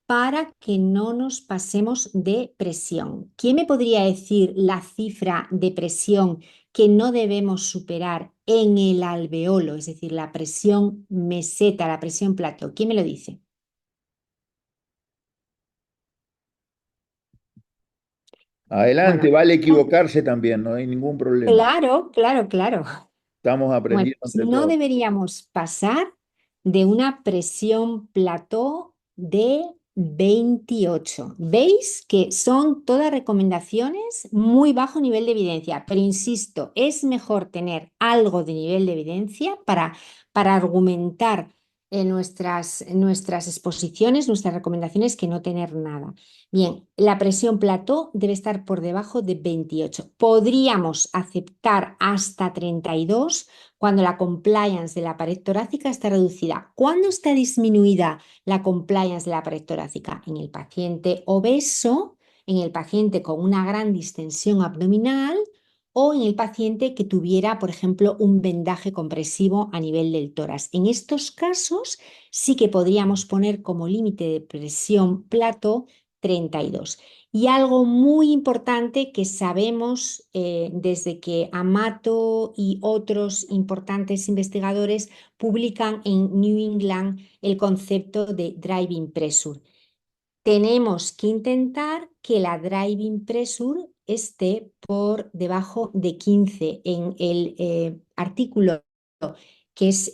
para que no nos pasemos de presión. ¿Quién me podría decir la cifra de presión que no debemos superar en el alveolo? Es decir, la presión meseta, la presión plato. ¿Quién me lo dice? Bueno, Adelante, vale equivocarse también, no hay ningún problema. claro, claro, claro. Estamos Bueno, aprendiendo pues entre no todos. deberíamos pasar de una presión plató de 28. ¿Veis que son todas recomendaciones muy bajo nivel de evidencia? Pero insisto, es mejor tener algo de nivel de evidencia para argumentar nuestras exposiciones, nuestras recomendaciones, que no tener nada. Bien, la presión plató debe estar por debajo de 28. Podríamos aceptar hasta 32 cuando la compliance de la pared torácica está reducida. ¿Cuándo está disminuida la compliance de la pared torácica? En el paciente obeso, en el paciente con una gran distensión abdominal o en el paciente que tuviera, por ejemplo, un vendaje compresivo a nivel del tórax. En estos casos sí que podríamos poner como límite de presión plató 32. Y algo muy importante que sabemos desde que Amato y otros importantes investigadores publican en New England el concepto de driving pressure. Tenemos que intentar que la driving pressure esté por debajo de 15. En el artículo que es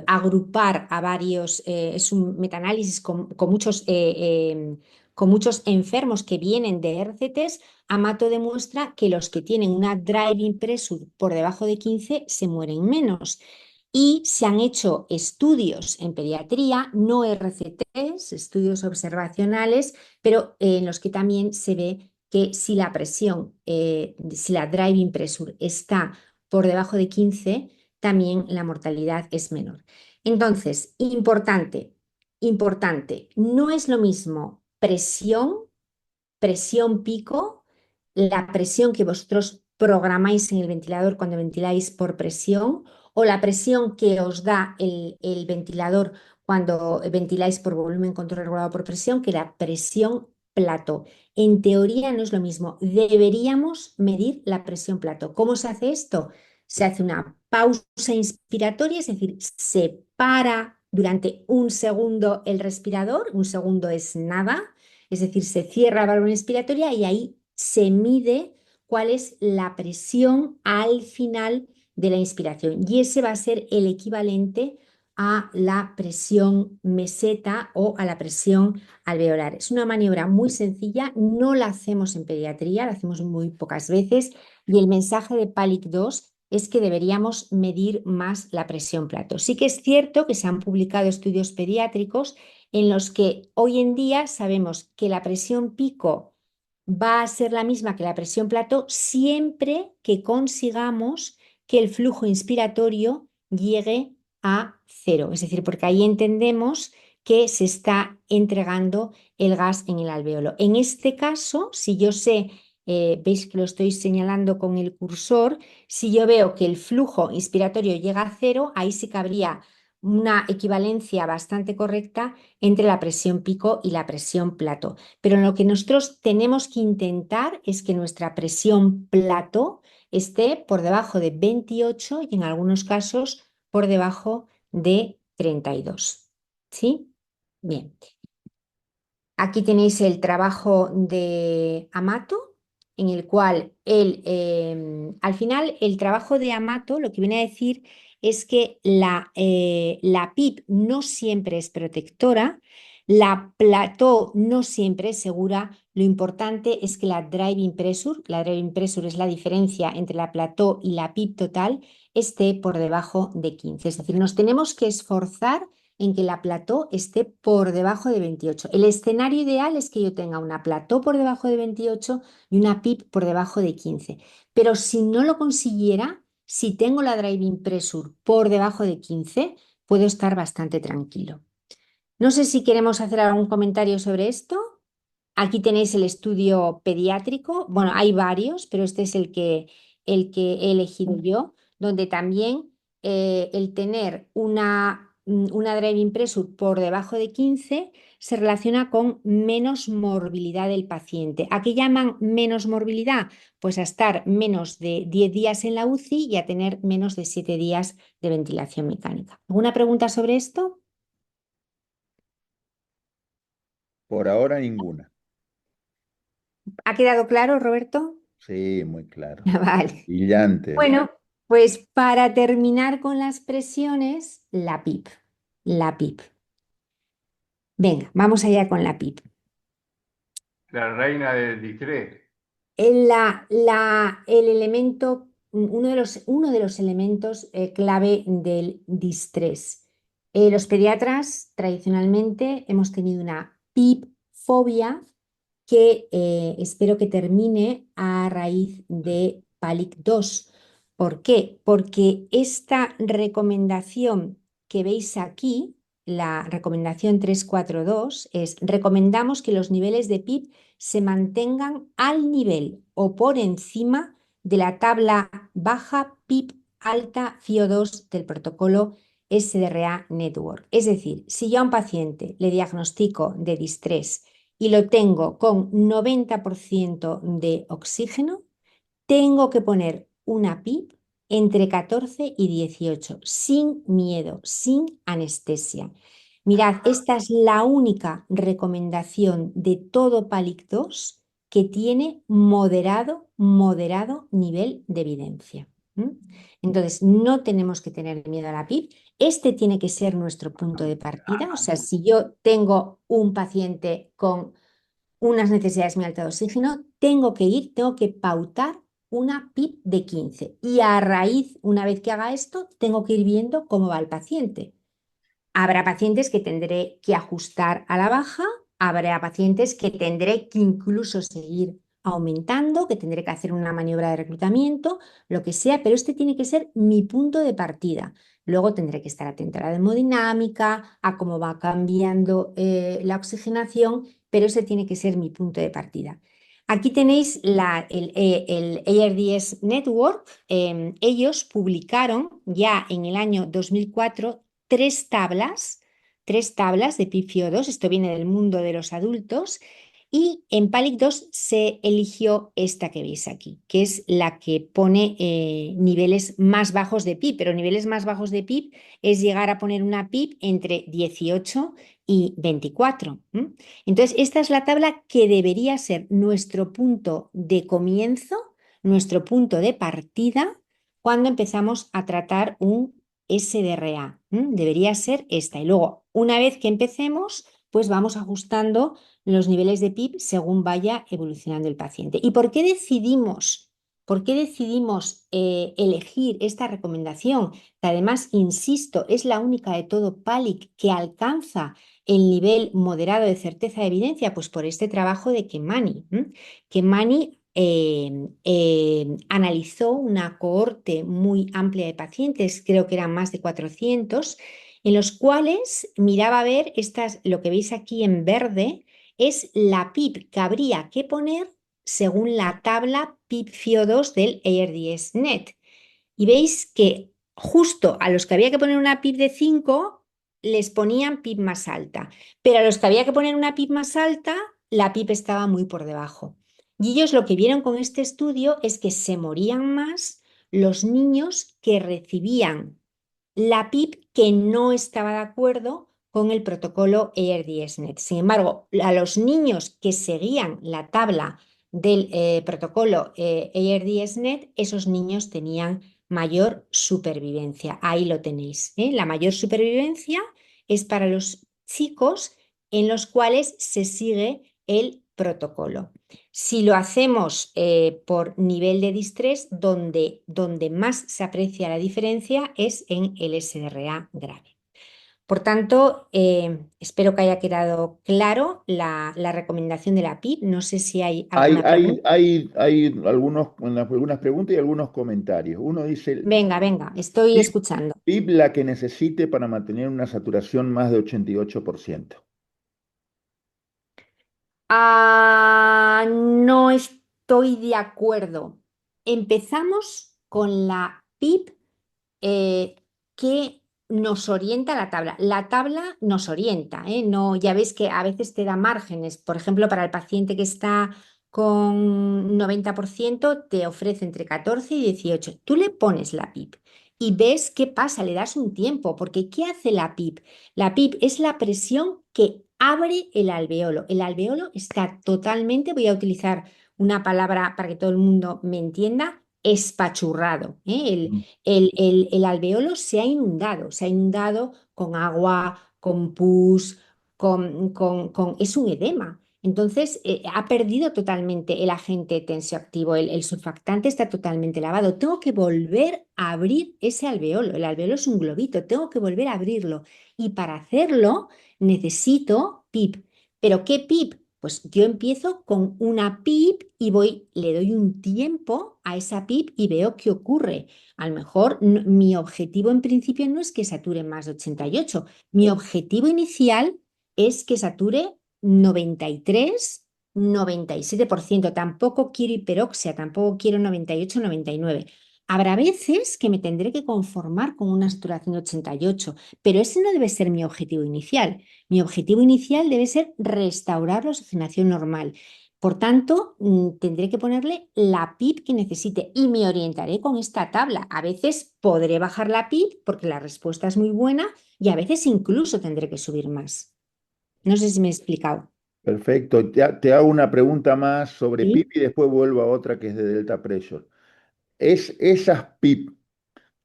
agrupar a varios, es un metaanálisis con muchos enfermos que vienen de RCTs. Amato demuestra que los que tienen una driving pressure por debajo de 15 se mueren menos. Y se han hecho estudios en pediatría, no RCTs, estudios observacionales, pero en los que también se ve que si la presión, si la driving pressure está por debajo de 15, también la mortalidad es menor. Entonces, importante, importante, no es lo mismo presión pico, la presión que vosotros programáis en el ventilador cuando ventiláis por presión, o la presión que os da el ventilador cuando ventiláis por volumen control regulado por presión, que la presión plató. En teoría no es lo mismo. Deberíamos medir la presión plató. ¿Cómo se hace esto? Se hace una pausa inspiratoria, es decir, se para durante un segundo el respirador, un segundo es nada, es decir, se cierra la válvula inspiratoria y ahí se mide cuál es la presión al final de la inspiración. Y ese va a ser el equivalente a la presión meseta o a la presión alveolar. Es una maniobra muy sencilla, no la hacemos en pediatría, la hacemos muy pocas veces y el mensaje de PALIC 2 es que deberíamos medir más la presión plató. Sí que es cierto que se han publicado estudios pediátricos en los que hoy en día sabemos que la presión pico va a ser la misma que la presión plató siempre que consigamos que el flujo inspiratorio llegue a cero. Es decir, porque ahí entendemos que se está entregando el gas en el alvéolo. En este caso, si yo sé, veis que lo estoy señalando con el cursor, si yo veo que el flujo inspiratorio llega a cero, ahí sí que habría una equivalencia bastante correcta entre la presión pico y la presión plató. Pero lo que nosotros tenemos que intentar es que nuestra presión plató esté por debajo de 28 y en algunos casos por debajo de 32. ¿Sí? Bien. Aquí tenéis el trabajo de Amato, en el cual al final el trabajo de Amato lo que viene a decir es que la PIP no siempre es protectora, la plató no siempre es segura, lo importante es que la driving pressure es la diferencia entre la plató y la PIP total, esté por debajo de 15. Es decir, nos tenemos que esforzar en que la plató esté por debajo de 28. El escenario ideal es que yo tenga una plató por debajo de 28 y una PIP por debajo de 15. Pero si no lo consiguiera, si tengo la driving pressure por debajo de 15, puedo estar bastante tranquilo. No sé si queremos hacer algún comentario sobre esto. Aquí tenéis el estudio pediátrico. Bueno, hay varios, pero este es el que he elegido yo, donde también el tener una driving pressure por debajo de 15 se relaciona con menos morbilidad del paciente. ¿A qué llaman menos morbilidad? Pues a estar menos de 10 días en la UCI y a tener menos de 7 días de ventilación mecánica. ¿Alguna pregunta sobre esto? Por ahora ninguna. ¿Ha quedado claro, Roberto? Sí, muy claro. Vale. Brillante. Bueno, pues para terminar con las presiones, la PIP. La PIP. Venga, vamos allá con la PIP. La reina del discreto. El elemento uno de los elementos clave del distrés. Los pediatras tradicionalmente hemos tenido una PIP-fobia que espero que termine a raíz de PALIC 2. ¿Por qué? Porque esta recomendación que veis aquí, la recomendación 342, es: recomendamos que los niveles de PIP se mantengan al nivel o por encima de la tabla baja PIP alta FIO2 del protocolo SDRA Network. Es decir, si yo a un paciente le diagnostico de distrés y lo tengo con 90% de oxígeno, tengo que poner una PIP entre 14 y 18, sin miedo, sin anestesia. Mirad, esta es la única recomendación de todo PALIC 2 que tiene moderado nivel de evidencia. Entonces, no tenemos que tener miedo a la PIP. Este tiene que ser nuestro punto de partida. O sea, si yo tengo un paciente con unas necesidades muy altas de oxígeno, tengo que pautar una PIP de 15. Y a raíz, una vez que haga esto, tengo que ir viendo cómo va el paciente. Habrá pacientes que tendré que ajustar a la baja, habrá pacientes que tendré que incluso seguir aumentando, que tendré que hacer una maniobra de reclutamiento, lo que sea, pero este tiene que ser mi punto de partida. Luego tendré que estar atenta a la hemodinámica, a cómo va cambiando la oxigenación, pero ese tiene que ser mi punto de partida. Aquí tenéis el ARDS Network. Ellos publicaron ya en el año 2004 tres tablas de PIFIO2, esto viene del mundo de los adultos, y en PALIC 2 se eligió esta que veis aquí, que es la que pone niveles más bajos de PIP, pero niveles más bajos de PIP es llegar a poner una PIP entre 18 y 24. Entonces, esta es la tabla que debería ser nuestro punto de comienzo, nuestro punto de partida, cuando empezamos a tratar un SDRA. Debería ser esta. Y luego, una vez que empecemos, pues vamos ajustando los niveles de PIP según vaya evolucionando el paciente. ¿Y por qué decidimos elegir esta recomendación? Que además, insisto, es la única de todo PALIC que alcanza el nivel moderado de certeza de evidencia, pues por este trabajo de Kemani. Kemani analizó una cohorte muy amplia de pacientes, creo que eran más de 400, en los cuales miraba a ver lo que veis aquí en verde, es la PIP que habría que poner según la tabla PIP-FIO2 del ARDS-NET. Y veis que justo a los que había que poner una PIP de 5 les ponían PIP más alta, pero a los que había que poner una PIP más alta, la PIP estaba muy por debajo. Y ellos lo que vieron con este estudio es que se morían más los niños que recibían la PIP que no estaba de acuerdo con el protocolo ARDS-NET. Sin embargo, a los niños que seguían la tabla del protocolo ARDS-NET, esos niños tenían mayor supervivencia. Ahí lo tenéis. La mayor supervivencia es para los chicos en los cuales se sigue el protocolo. Si lo hacemos por nivel de distrés, donde más se aprecia la diferencia es en el SDRA grave. Por tanto, espero que haya quedado claro la recomendación de la PIP. No sé si hay alguna pregunta. Hay algunas preguntas y algunos comentarios. Uno dice, Venga, estoy PIB, escuchando. PIB la que necesite para mantener una saturación más de 88%. No estoy de acuerdo. Empezamos con la PIP que nos orienta la tabla. La tabla nos orienta, ¿eh? No, ya ves que a veces te da márgenes. Por ejemplo, para el paciente que está con 90% te ofrece entre 14 y 18. Tú le pones la PIP y ves qué pasa, le das un tiempo, porque ¿qué hace la PIP? La PIP es la presión que abre el alveolo. El alveolo está totalmente, voy a utilizar una palabra para que todo el mundo me entienda, espachurrado. El alveolo se ha inundado con agua, con pus, es un edema. Entonces, ha perdido totalmente el agente tensioactivo, el surfactante está totalmente lavado. Tengo que volver a abrir ese alveolo. El alveolo es un globito, tengo que volver a abrirlo. Y para hacerlo necesito PIP. ¿Pero qué PIP? Pues yo empiezo con una PIP y le doy un tiempo a esa PIP y veo qué ocurre. A lo mejor mi objetivo en principio no es que sature más de 88. Mi objetivo inicial es que sature 93, 97%. Tampoco quiero hiperoxia, tampoco quiero 98, 99. Habrá veces que me tendré que conformar con una saturación de 88, pero ese no debe ser mi objetivo inicial. Mi objetivo inicial debe ser restaurar la oxigenación normal. Por tanto, tendré que ponerle la PIP que necesite y me orientaré con esta tabla. A veces podré bajar la PIP porque la respuesta es muy buena y a veces incluso tendré que subir más. No sé si me he explicado. Perfecto. Te hago una pregunta más sobre ¿Sí? PIP y después vuelvo a otra que es de Delta Pressure. Esas PIP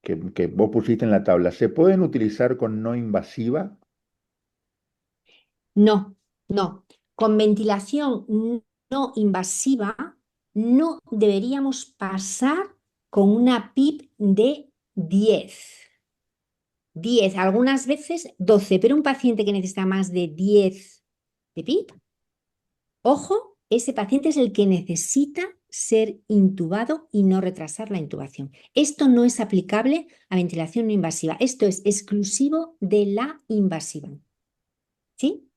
que vos pusiste en la tabla, ¿se pueden utilizar con no invasiva? No, no. Con ventilación no invasiva no deberíamos pasar con una PIP de 10. 10, algunas veces 12, pero un paciente que necesita más de 10 de PIP, ojo, ese paciente es el que necesita ser intubado y no retrasar la intubación. Esto no es aplicable a ventilación no invasiva, esto es exclusivo de la invasiva. ¿Sí?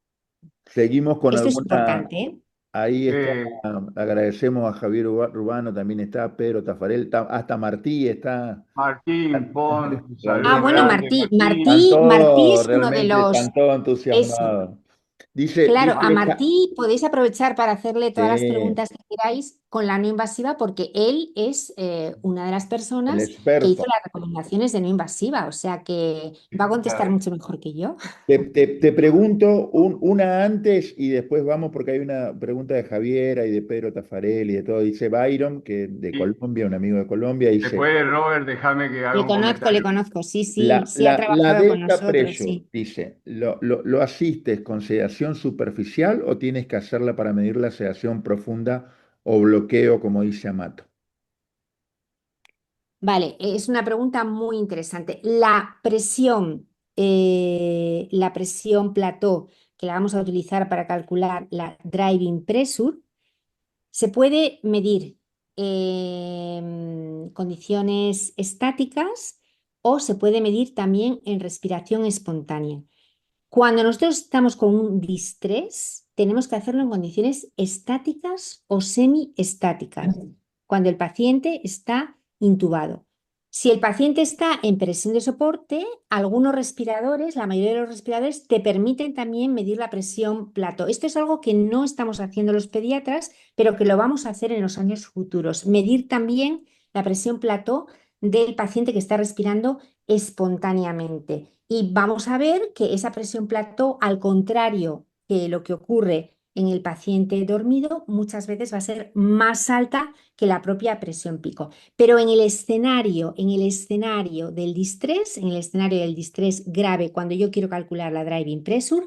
Seguimos con Esto es alguna. importante, ¿eh? Ahí está, Eh, agradecemos a Javier Rubano, también está Pedro Tafarel, hasta Martí está. Martín, Pon, un Ah, saludo Realmente bueno, grande, Martí. Martín. Martí todos, es uno de realmente los... están todos Eso. entusiasmados. Dice, Claro, a dice, Martí podéis aprovechar para hacerle todas las sí, preguntas que queráis con la no invasiva porque él es una de las el personas que hizo experto. las recomendaciones de no invasiva, o sea que va a contestar Claro. mucho mejor que yo. Te pregunto una antes y después vamos porque hay una pregunta de Javiera y de Pedro Tafarel y de todo. Dice Byron, que de Y Colombia, un amigo de Colombia, dice, después, Robert, déjame que haga un Le comentario. conozco, sí, sí, la, sí ha la, la trabajado con delta nosotros, pressure, sí. dice, ¿lo asistes con sedación superficial o tienes que hacerla para medir la sedación profunda o bloqueo, como dice Amato? Vale, es una pregunta muy interesante. La presión plató que la vamos a utilizar para calcular la driving pressure, se puede medir en condiciones estáticas o se puede medir también en respiración espontánea. Cuando nosotros estamos con un distrés, tenemos que hacerlo en condiciones estáticas o semiestáticas, cuando el paciente está intubado. Si el paciente está en presión de soporte, algunos respiradores, la mayoría de los respiradores, te permiten también medir la presión plato. Esto es algo que no estamos haciendo los pediatras, pero que lo vamos a hacer en los años futuros. Medir también la presión plato del paciente que está respirando espontáneamente. Y vamos a ver que esa presión plató, al contrario que lo que ocurre en el paciente dormido, muchas veces va a ser más alta que la propia presión pico. Pero en el escenario del distrés, en el escenario del distrés grave, cuando yo quiero calcular la driving pressure,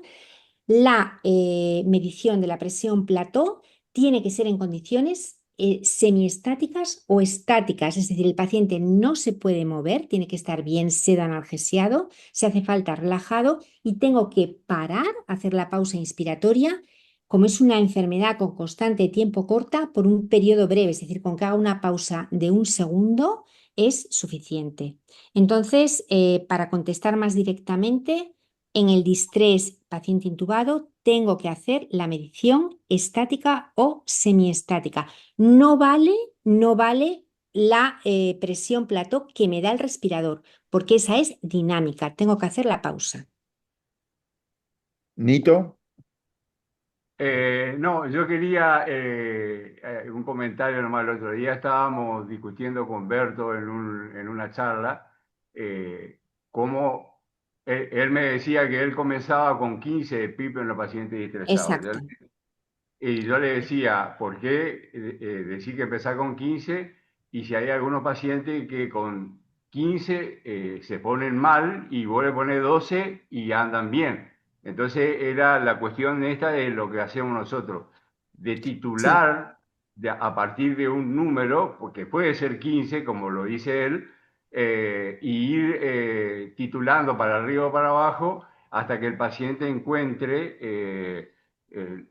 la medición de la presión plató tiene que ser en condiciones semiestáticas o estáticas, es decir, el paciente no se puede mover, tiene que estar bien sedanalgesiado, se hace falta relajado y tengo que parar, hacer la pausa inspiratoria, como es una enfermedad con constante tiempo corta, por un periodo breve, es decir, con que haga una pausa de un segundo es suficiente. Entonces, para contestar más directamente, en el distrés paciente intubado, tengo que hacer la medición estática o semiestática. No vale la presión plató que me da el respirador, porque esa es dinámica. Tengo que hacer la pausa. Nito, No, yo quería un comentario nomás. El otro día estábamos discutiendo con Berto en una charla, cómo él me decía que él comenzaba con 15 de PIP en los pacientes estresados. Exacto. Y yo le decía, ¿por qué decir que empezar con 15? Y si hay algunos pacientes que con 15 se ponen mal y vos le pones 12 y andan bien. Entonces era la cuestión esta de lo que hacemos nosotros. de Sí, titular a partir de un número, porque puede ser 15, como lo dice él, y ir titulando para arriba o para abajo hasta que el paciente encuentre el,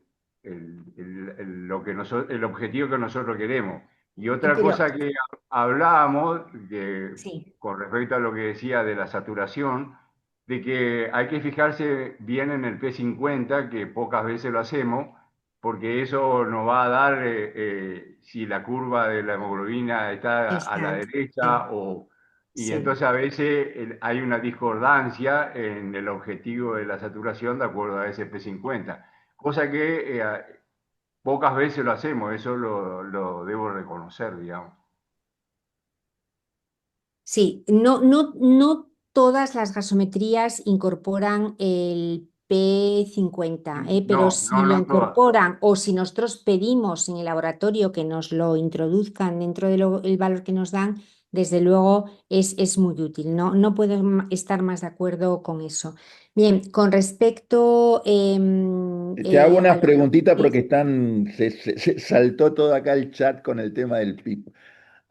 lo que el objetivo que nosotros queremos. Y otra pero cosa que hablábamos, sí, con respecto a lo que decía de la saturación, de que hay que fijarse bien en el P50, que pocas veces lo hacemos, porque eso nos va a dar si la curva de la hemoglobina está a la exacto. derecha y Sí. entonces a veces hay una discordancia en el objetivo de la saturación de acuerdo a ese P50, cosa que pocas veces lo hacemos, eso lo debo reconocer, digamos. Sí, no todas las gasometrías incorporan el P50, pero No, si no, lo no todas. incorporan o si nosotros pedimos en el laboratorio que nos lo introduzcan dentro del valor que nos dan, desde luego es muy útil. No puedo estar más de acuerdo con eso. Bien, con respecto Te hago a unas la... preguntitas porque se saltó todo acá el chat con el tema del PIB.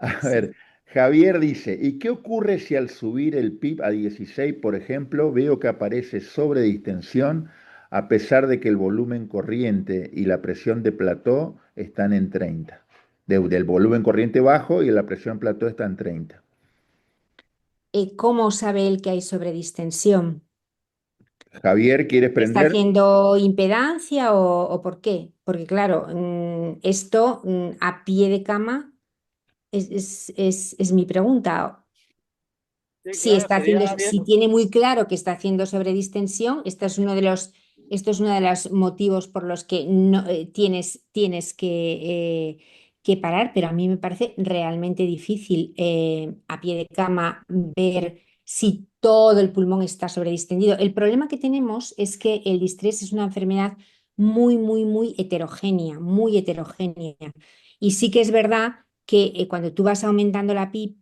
A ver, Sí. Javier dice, ¿y qué ocurre si al subir el PIB a 16, por ejemplo, veo que aparece sobredistensión a pesar de que el volumen corriente y la presión de plató están en 30? Del volumen corriente bajo y la presión plató está en 30. ¿Cómo sabe él que hay sobredistensión? Javier, ¿quieres ¿Está prender? haciendo impedancia o por qué? Porque claro, esto a pie de cama es mi pregunta. Sí, Si claro, está haciendo, sería bien. si tiene muy claro que está haciendo sobredistensión, esto es uno de los motivos por los que no, tienes que parar, pero a mí me parece realmente difícil a pie de cama ver si todo el pulmón está sobredistendido. El problema que tenemos es que el distrés es una enfermedad muy heterogénea, muy heterogénea. Y sí que es verdad que cuando tú vas aumentando la PIB,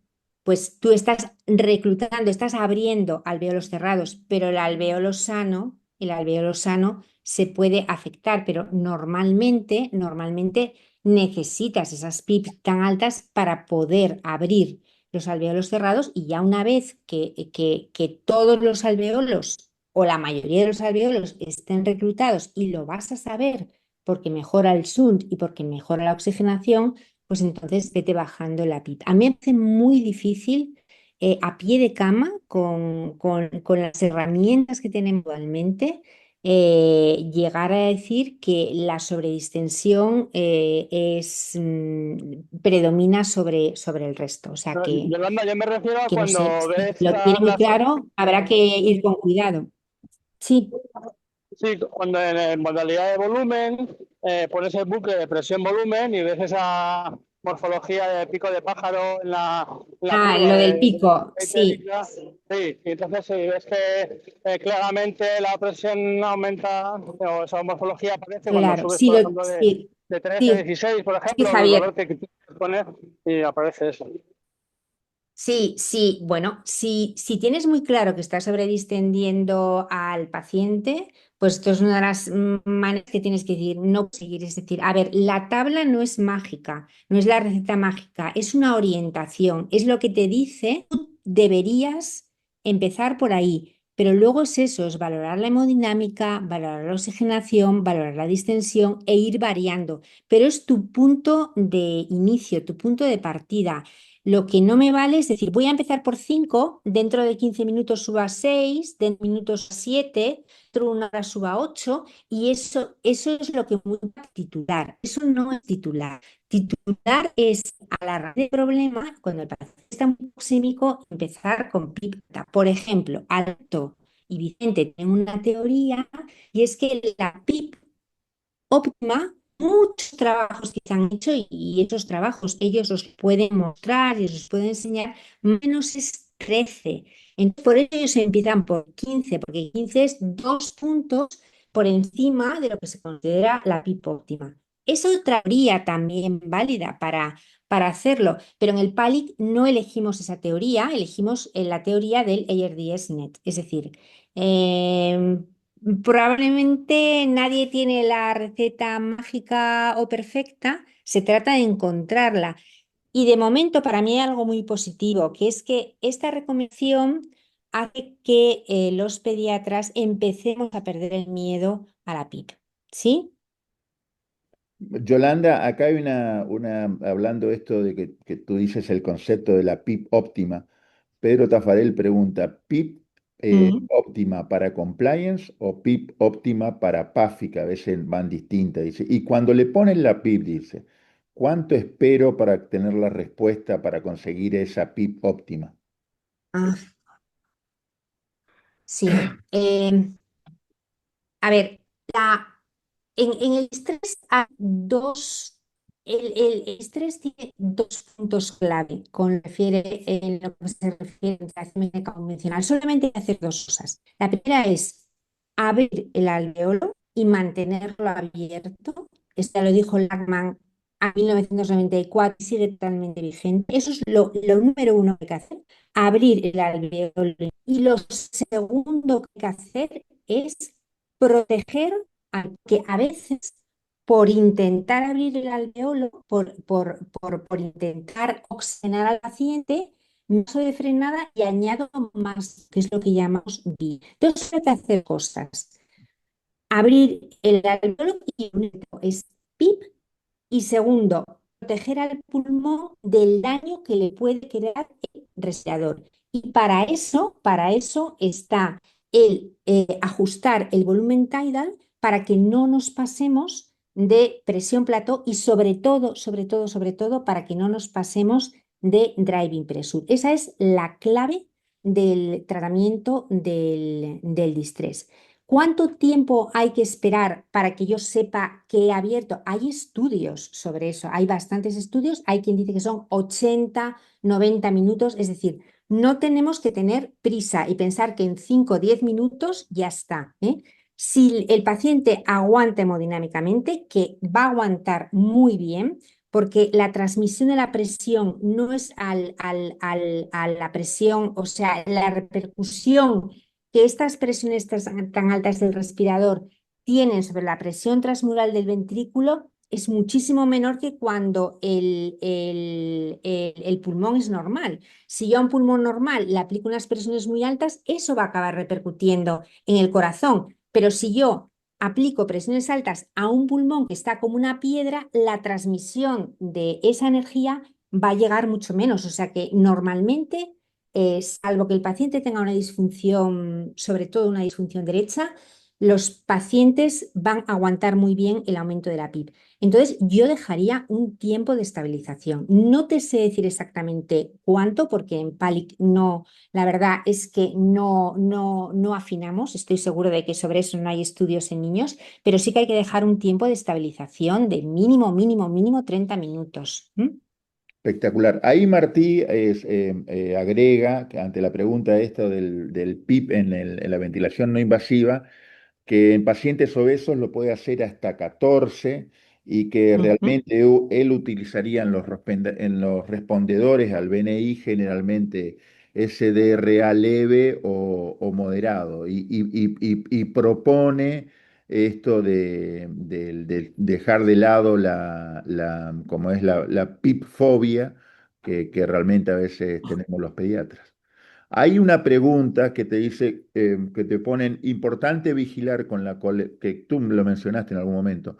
pues tú estás reclutando, estás abriendo alvéolos cerrados, pero el alvéolo sano se puede afectar, pero normalmente necesitas esas PIB tan altas para poder abrir los alvéolos cerrados y ya una vez que todos los alvéolos o la mayoría de los alvéolos estén reclutados y lo vas a saber porque mejora el SUNT y porque mejora la oxigenación, pues entonces vete bajando la PIB. A mí me parece muy difícil a pie de cama con las herramientas que tenemos actualmente llegar a decir que la sobredistensión predomina sobre el resto. O sea No, Yolanda, yo me refiero a que no sé, cuando si ves lo tiene muy claro, habrá que ir con cuidado. Sí, sí, cuando en modalidad de volumen pones el bucle de presión-volumen y ves esa morfología de pico de pájaro en la curva lo del de pico, aceite sí, líquido. Sí, y entonces si ves que claramente la presión aumenta, o esa morfología aparece cuando claro, subes, sí, por ejemplo, de, sí, de 13 a sí, 16, por sí, ejemplo, el Javier. valor que quieres poner y aparece eso. Sí, bueno, si tienes muy claro que estás sobredistendiendo al paciente, pues esto es una de las maneras que tienes que decir, no seguir. Es decir, a ver, la tabla no es mágica, no es la receta mágica, es una orientación, es lo que te dice, tú deberías empezar por ahí, pero luego es eso, es valorar la hemodinámica, valorar la oxigenación, valorar la distensión e ir variando, pero es tu punto de inicio, tu punto de partida. Lo que no me vale es decir, voy a empezar por 5, dentro de 15 minutos suba a 6, dentro de minutos a 7, dentro de una hora suba a 8, y eso es lo que muestra titular. Eso no es titular. Titular es a la raíz del problema, cuando el paciente está muy oxímico, empezar con pípita. Por ejemplo, Alto y Vicente tienen una teoría y es que la PIP óptima, muchos trabajos que se han hecho y esos trabajos ellos os pueden mostrar y os pueden enseñar, menos es 13. Entonces, por eso ellos empiezan por 15, porque 15 es 2 puntos por encima de lo que se considera la PIP óptima. Es otra teoría también válida para hacerlo, pero en el PALIC no elegimos esa teoría, elegimos la teoría del ARDS-NET, es decir, Probablemente nadie tiene la receta mágica o perfecta, se trata de encontrarla. Y de momento para mí hay algo muy positivo, que es que esta recomendación hace que los pediatras empecemos a perder el miedo a la PIP. ¿Sí? Yolanda, acá hay hablando esto de que tú dices el concepto de la PIP óptima. Pedro Tafarel pregunta, ¿PIP Mm. óptima para compliance o PIP óptima para PAFI? Que a veces van distintas, dice. Y cuando le ponen la PIP, dice, ¿cuánto espero para tener la respuesta para conseguir esa PIP óptima? Ah, sí. A ver, en el estrés hay el estrés tiene dos puntos clave en lo que se refiere a la interacción médica convencional. Solamente hay que hacer dos cosas. La primera es abrir el alveolo y mantenerlo abierto. Esto ya lo dijo Lachman a 1994 y sigue totalmente vigente. Eso es lo número uno que hay que hacer, abrir el alveolo. Y lo segundo que hay que hacer es proteger, que a veces por intentar abrir el alveolo, por intentar oxigenar al paciente, no paso de frenada y añado más, que es lo que llamamos BI. Entonces hay que hacer cosas. Abrir el alveolo y es PIP. Y segundo, proteger al pulmón del daño que le puede crear el respirador. Y para eso está el ajustar el volumen tidal para que no nos pasemos de presión plató y sobre todo, para que no nos pasemos de driving pressure. Esa es la clave del tratamiento del distrés. ¿Cuánto tiempo hay que esperar para que yo sepa que he abierto? Hay estudios sobre eso, hay bastantes estudios, hay quien dice que son 80, 90 minutos, es decir, no tenemos que tener prisa y pensar que en 5 o 10 minutos ya está, ¿eh? Si el paciente aguanta hemodinámicamente, que va a aguantar muy bien, porque la transmisión de la presión no es a la presión, o sea, la repercusión que estas presiones tan altas del respirador tienen sobre la presión transmural del ventrículo es muchísimo menor que cuando el pulmón es normal. Si yo a un pulmón normal le aplico unas presiones muy altas, eso va a acabar repercutiendo en el corazón. Pero si yo aplico presiones altas a un pulmón que está como una piedra, la transmisión de esa energía va a llegar mucho menos. O sea que normalmente salvo que el paciente tenga una disfunción, sobre todo una disfunción derecha, los pacientes van a aguantar muy bien el aumento de la PIB. Entonces, yo dejaría un tiempo de estabilización. No te sé decir exactamente cuánto, porque en PALIC no, la verdad es que no afinamos. Estoy seguro de que sobre eso no hay estudios en niños, pero sí que hay que dejar un tiempo de estabilización de mínimo 30 minutos. Espectacular. Ahí Martí agrega, que ante la pregunta esta del PIP en la ventilación no invasiva, que en pacientes obesos lo puede hacer hasta 14 y que Ujú. realmente él utilizaría en los respondedores al BNI generalmente SDRA leve o moderado y propone esto de dejar de lado como es la PIP-fobia que realmente a veces tenemos los pediatras. Hay una pregunta que te dice, que te ponen, importante vigilar que tú lo mencionaste en algún momento,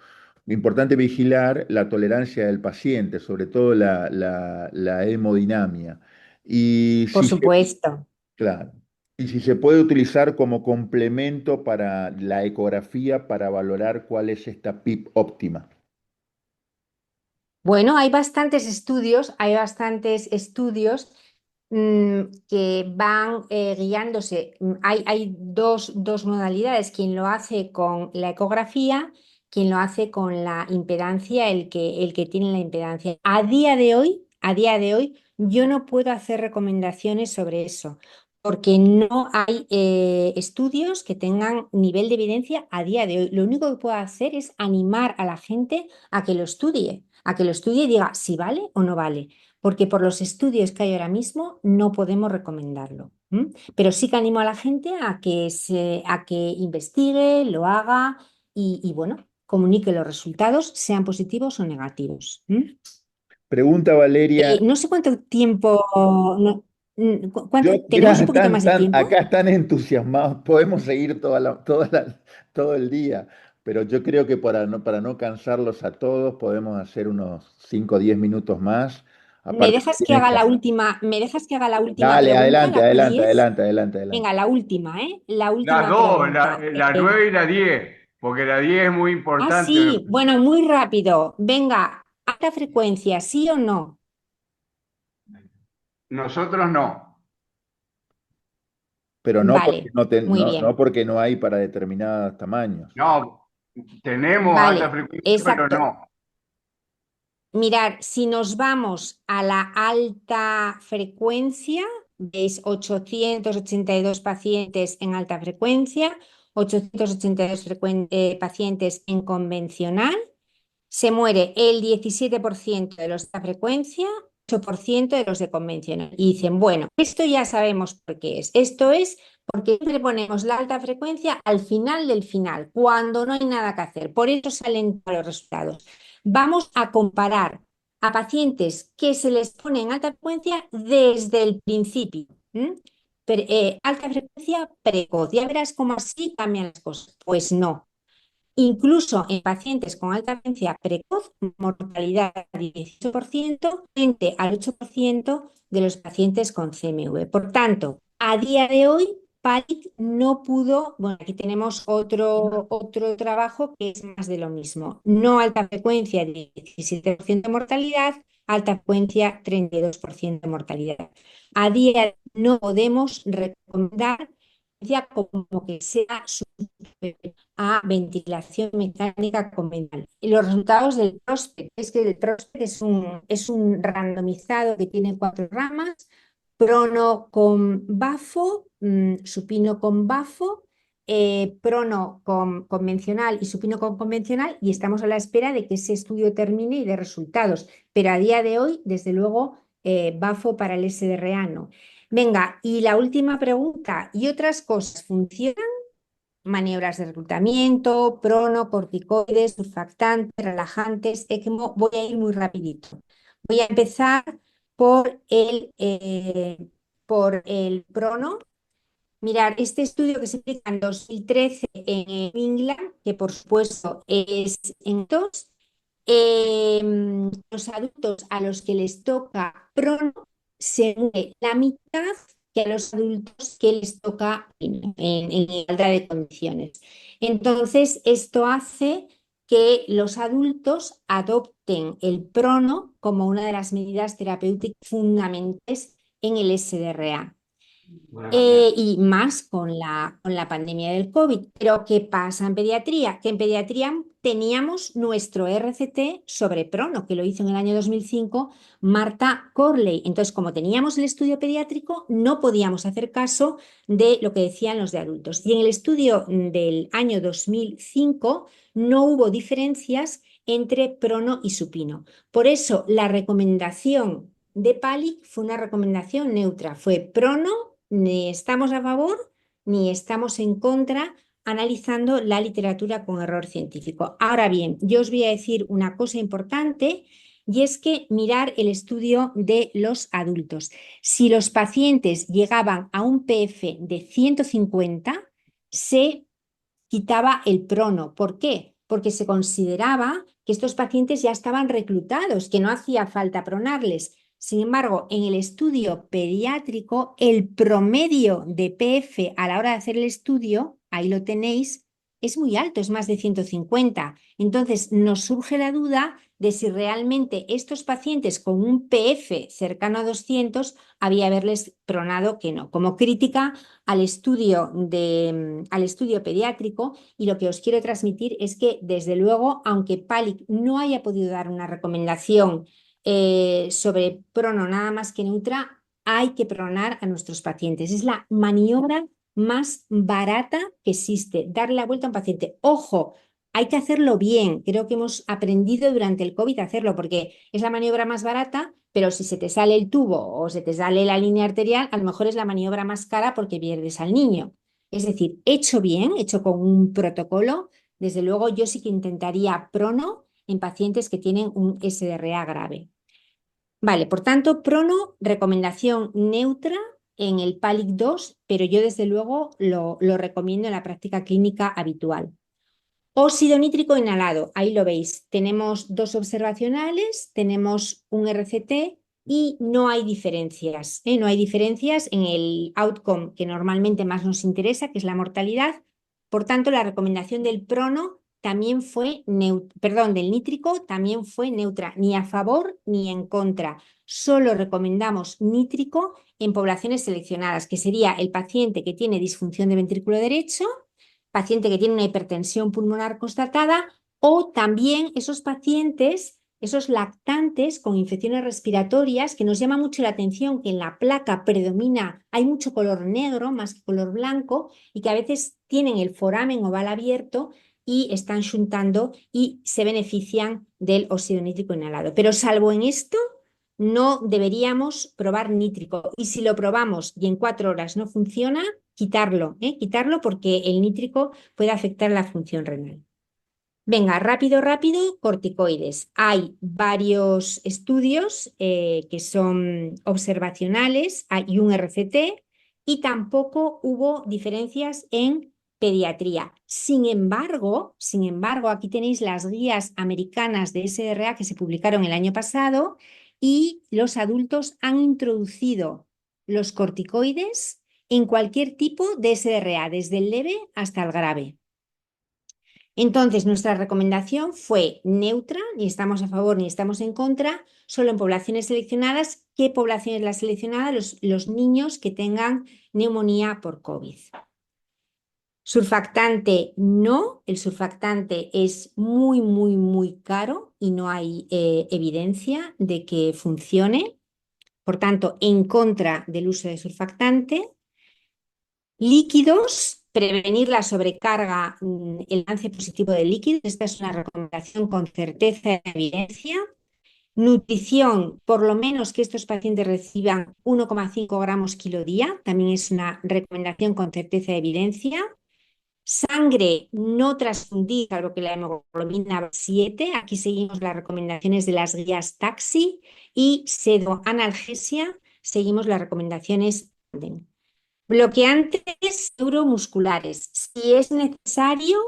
importante vigilar la tolerancia del paciente, sobre todo la hemodinamia. Y Por si se, supuesto. claro, y si se puede utilizar como complemento para la ecografía para valorar cuál es esta PIP óptima. Bueno, hay bastantes estudios que van guiándose. Hay dos modalidades, quien lo hace con la ecografía, quien lo hace con la impedancia, el que tiene la impedancia. A día de hoy, yo no puedo hacer recomendaciones sobre eso, porque no hay estudios que tengan nivel de evidencia a día de hoy. Lo único que puedo hacer es animar a la gente a que lo estudie y diga si vale o no vale, porque por los estudios que hay ahora mismo no podemos recomendarlo. ¿m? Pero sí que animo a la gente a que investigue, lo haga y bueno, comunique los resultados, sean positivos o negativos. Pregunta Valeria. No sé cuánto tiempo, ¿tenemos un Mirá, poquito más de acá tiempo? están entusiasmados, podemos seguir todo el día, pero yo creo que para no cansarlos a todos, podemos hacer unos 5 o 10 minutos más. ¿Me Aparte, dejas que haga la última, me dejas que haga la última dale, pregunta, adelante, la adelante, 10? adelante, adelante, adelante. Venga, la última, ¿eh? La Las última dos, pregunta. la 9 y la 10, porque la 10 es muy importante. Sí, bueno, muy rápido. Venga, alta frecuencia, ¿sí o no? Nosotros no. Pero no porque Vale, muy no bien. porque no hay para determinados tamaños. No, tenemos alta Vale, frecuencia, pero exacto. no. Mirar, si nos vamos a la alta frecuencia, veis 882 pacientes en alta frecuencia, 882 pacientes en convencional. Se muere el 17% de los de alta frecuencia, 8% de los de convencional. Y dicen, bueno, esto ya sabemos por qué es. Esto es porque siempre ponemos la alta frecuencia al final del final, cuando no hay nada que hacer. Por eso salen todos los resultados. Vamos a comparar a pacientes que se les pone en alta frecuencia desde el principio. Alta frecuencia precoz. Ya verás cómo así cambian las cosas. Pues no. Incluso en pacientes con alta frecuencia precoz, mortalidad del 18% frente al 8% de los pacientes con CMV. Por tanto, a día de hoy, PALIC no pudo, bueno, aquí tenemos otro trabajo que es más de lo mismo. No alta frecuencia de 17% de mortalidad, alta frecuencia 32% de mortalidad. A día de hoy no podemos recomendar ya como que sea a ventilación mecánica convencional. Y los resultados del PROSPECT, es que el PROSPECT es un randomizado que tiene 4 ramas, prono con bafo, supino con bafo, prono con convencional y supino con convencional, y estamos a la espera de que ese estudio termine y dé resultados. Pero a día de hoy, desde luego, bafo para el SDRA no. Venga, y la última pregunta, ¿y otras cosas funcionan? Maniobras de reclutamiento, prono, corticoides, surfactantes, relajantes, ECMO. Voy a ir muy rapidito. Voy a empezar por el prono. Mirar, este estudio que se aplica en 2013 en England, que por supuesto es en todos, los adultos a los que les toca prono se muere la mitad que a los adultos que les toca en igualdad de condiciones. Entonces, esto hace que los adultos adopten el prono como una de las medidas terapéuticas fundamentales en el SDRA. Y más con la pandemia del COVID. Pero ¿qué pasa en pediatría? Que en pediatría teníamos nuestro RCT sobre prono, que lo hizo en el año 2005 Marta Corley. Entonces, como teníamos el estudio pediátrico, no podíamos hacer caso de lo que decían los de adultos. Y en el estudio del año 2005 no hubo diferencias entre prono y supino. Por eso, la recomendación de PALIC fue una recomendación neutra. Fue prono, ni estamos a favor ni estamos en contra, analizando la literatura con error científico. Ahora bien, yo os voy a decir una cosa importante y es que mirar el estudio de los adultos. Si los pacientes llegaban a un PF de 150, se quitaba el prono. ¿Por qué? Porque se consideraba que estos pacientes ya estaban reclutados, que no hacía falta pronarles. Sin embargo, en el estudio pediátrico, el promedio de PF a la hora de hacer el estudio, ahí lo tenéis, es muy alto, es más de 150. Entonces, nos surge la duda de si realmente estos pacientes con un PF cercano a 200 había haberles pronado que no. Como crítica al estudio pediátrico, y lo que os quiero transmitir es que, desde luego, aunque PALIC no haya podido dar una recomendación sobre prono nada más que neutra, hay que pronar a nuestros pacientes. Es la maniobra más barata que existe, darle la vuelta a un paciente. Ojo, hay que hacerlo bien. Creo que hemos aprendido durante el COVID a hacerlo porque es la maniobra más barata, pero si se te sale el tubo o se te sale la línea arterial, a lo mejor es la maniobra más cara porque pierdes al niño. Es decir, hecho bien, hecho con un protocolo, desde luego yo sí que intentaría prono en pacientes que tienen un SDRA grave. Vale, por tanto, prono, recomendación neutra en el PALIC 2, pero yo desde luego lo recomiendo en la práctica clínica habitual. Óxido nítrico inhalado, ahí lo veis. Tenemos dos observacionales, tenemos un RCT y no hay diferencias. No hay diferencias en el outcome que normalmente más nos interesa, que es la mortalidad. Por tanto, la recomendación del prono también fue perdón, del nítrico también fue neutra, ni a favor ni en contra. Solo recomendamos nítrico en poblaciones seleccionadas, que sería el paciente que tiene disfunción de ventrículo derecho, paciente que tiene una hipertensión pulmonar constatada o también esos pacientes, esos lactantes con infecciones respiratorias, que nos llama mucho la atención que en la placa predomina, hay mucho color negro más que color blanco y que a veces tienen el foramen oval abierto y están shuntando y se benefician del óxido nítrico inhalado. Pero salvo en esto, no deberíamos probar nítrico. Y si lo probamos y en 4 horas no funciona, quitarlo porque el nítrico puede afectar la función renal. Venga, rápido, rápido, corticoides. Hay varios estudios que son observacionales, hay un RCT y tampoco hubo diferencias en pediatría. Sin embargo, aquí tenéis las guías americanas de SDRA que se publicaron el año pasado y los adultos han introducido los corticoides en cualquier tipo de SDRA, desde el leve hasta el grave. Entonces, nuestra recomendación fue neutra, ni estamos a favor ni estamos en contra, solo en poblaciones seleccionadas. ¿Qué población es la seleccionada? Los niños que tengan neumonía por COVID. Surfactante, no. El surfactante es muy, muy, muy caro y no hay evidencia de que funcione. Por tanto, en contra del uso de surfactante. Líquidos, prevenir la sobrecarga, el lance positivo de líquidos. Esta es una recomendación con certeza y evidencia. Nutrición, por lo menos que estos pacientes reciban 1,5 gramos kilo día, también es una recomendación con certeza y evidencia. Sangre no transfundir, salvo que la hemoglobina 7, aquí seguimos las recomendaciones de las guías TAXI, y sedoanalgesia, seguimos las recomendaciones TANDEM. Bloqueantes neuromusculares, si es necesario,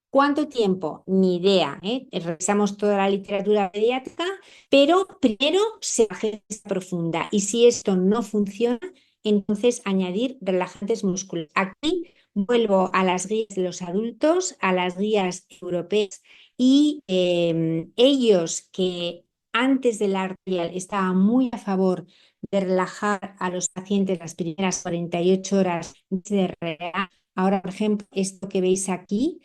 ¿cuánto tiempo? Ni idea, revisamos toda la literatura pediátrica, pero primero sedación profunda y si esto no funciona, entonces añadir relajantes musculares. Aquí vuelvo a las guías de los adultos, a las guías europeas y ellos que antes del arterial estaban muy a favor de relajar a los pacientes las primeras 48 horas de RA. Ahora, por ejemplo, esto que veis aquí,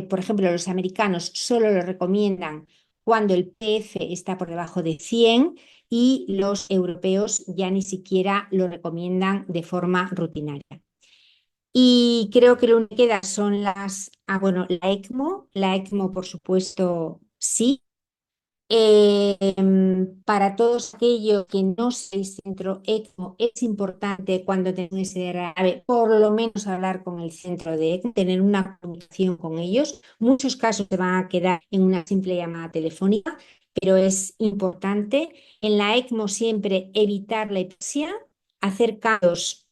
por ejemplo, los americanos solo lo recomiendan cuando el PF está por debajo de 100 y los europeos ya ni siquiera lo recomiendan de forma rutinaria. Y creo que lo único que queda son bueno, la ECMO por supuesto sí. Para todos aquellos que no seáis centro ECMO, es importante cuando tenéis grave, por lo menos hablar con el centro de ECMO, tener una comunicación con ellos. Muchos casos se van a quedar en una simple llamada telefónica, pero es importante en la ECMO siempre evitar la hipoxia, hacer cambios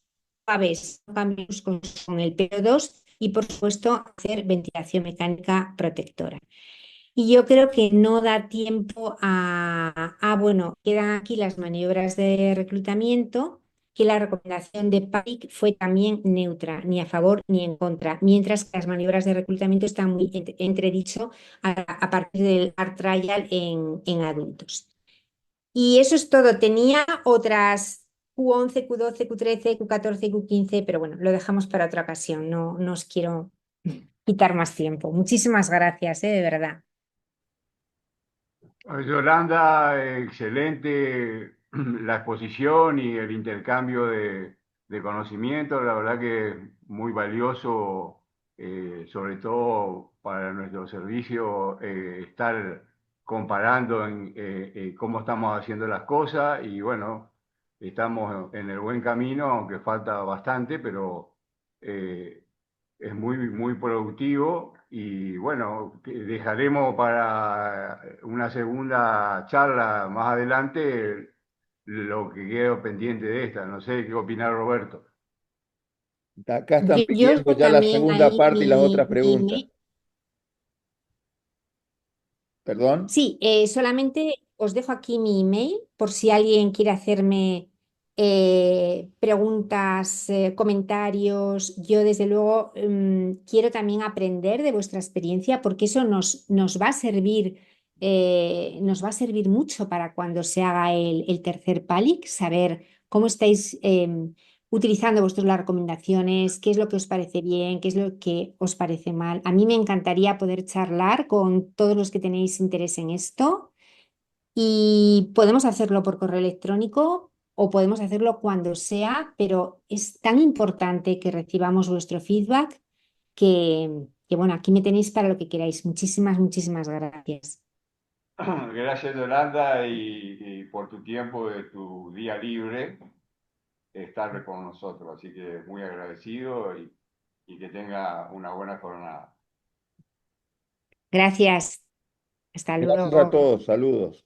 suaves, cambios con el PO2 y por supuesto hacer ventilación mecánica protectora. Y yo creo que no da tiempo bueno, quedan aquí las maniobras de reclutamiento, que la recomendación de PAIC fue también neutra, ni a favor ni en contra, mientras que las maniobras de reclutamiento están muy entredicho a partir del ART trial en adultos. Y eso es todo. Tenía otras Q11, Q12, Q13, Q14, Q15, pero bueno, lo dejamos para otra ocasión. No os quiero quitar más tiempo. Muchísimas gracias, de verdad. Yolanda, excelente la exposición y el intercambio de conocimiento, la verdad que muy valioso sobre todo para nuestro servicio, estar comparando cómo estamos haciendo las cosas y bueno, estamos en el buen camino, aunque falta bastante, pero es muy productivo y bueno, dejaremos para una segunda charla más adelante lo que quedó pendiente de esta. No sé qué opinar, Roberto. Acá están Yo pidiendo ya la también segunda ahí parte y las otras mi preguntas. email. ¿Perdón? Sí, solamente os dejo aquí mi email por si alguien quiere hacerme preguntas, comentarios. Yo, desde luego, quiero también aprender de vuestra experiencia porque eso nos va a servir, nos va a servir mucho para cuando se haga el tercer PALIC, saber cómo estáis utilizando vosotros las recomendaciones, qué es lo que os parece bien, qué es lo que os parece mal. A mí me encantaría poder charlar con todos los que tenéis interés en esto y podemos hacerlo por correo electrónico o podemos hacerlo cuando sea, pero es tan importante que recibamos vuestro feedback que bueno, aquí me tenéis para lo que queráis. Muchísimas gracias. Gracias, Yolanda, y por tu tiempo de tu día libre, estar con nosotros. Así que muy agradecido y que tenga una buena jornada. Gracias. Hasta Gracias a luego. todos, saludos.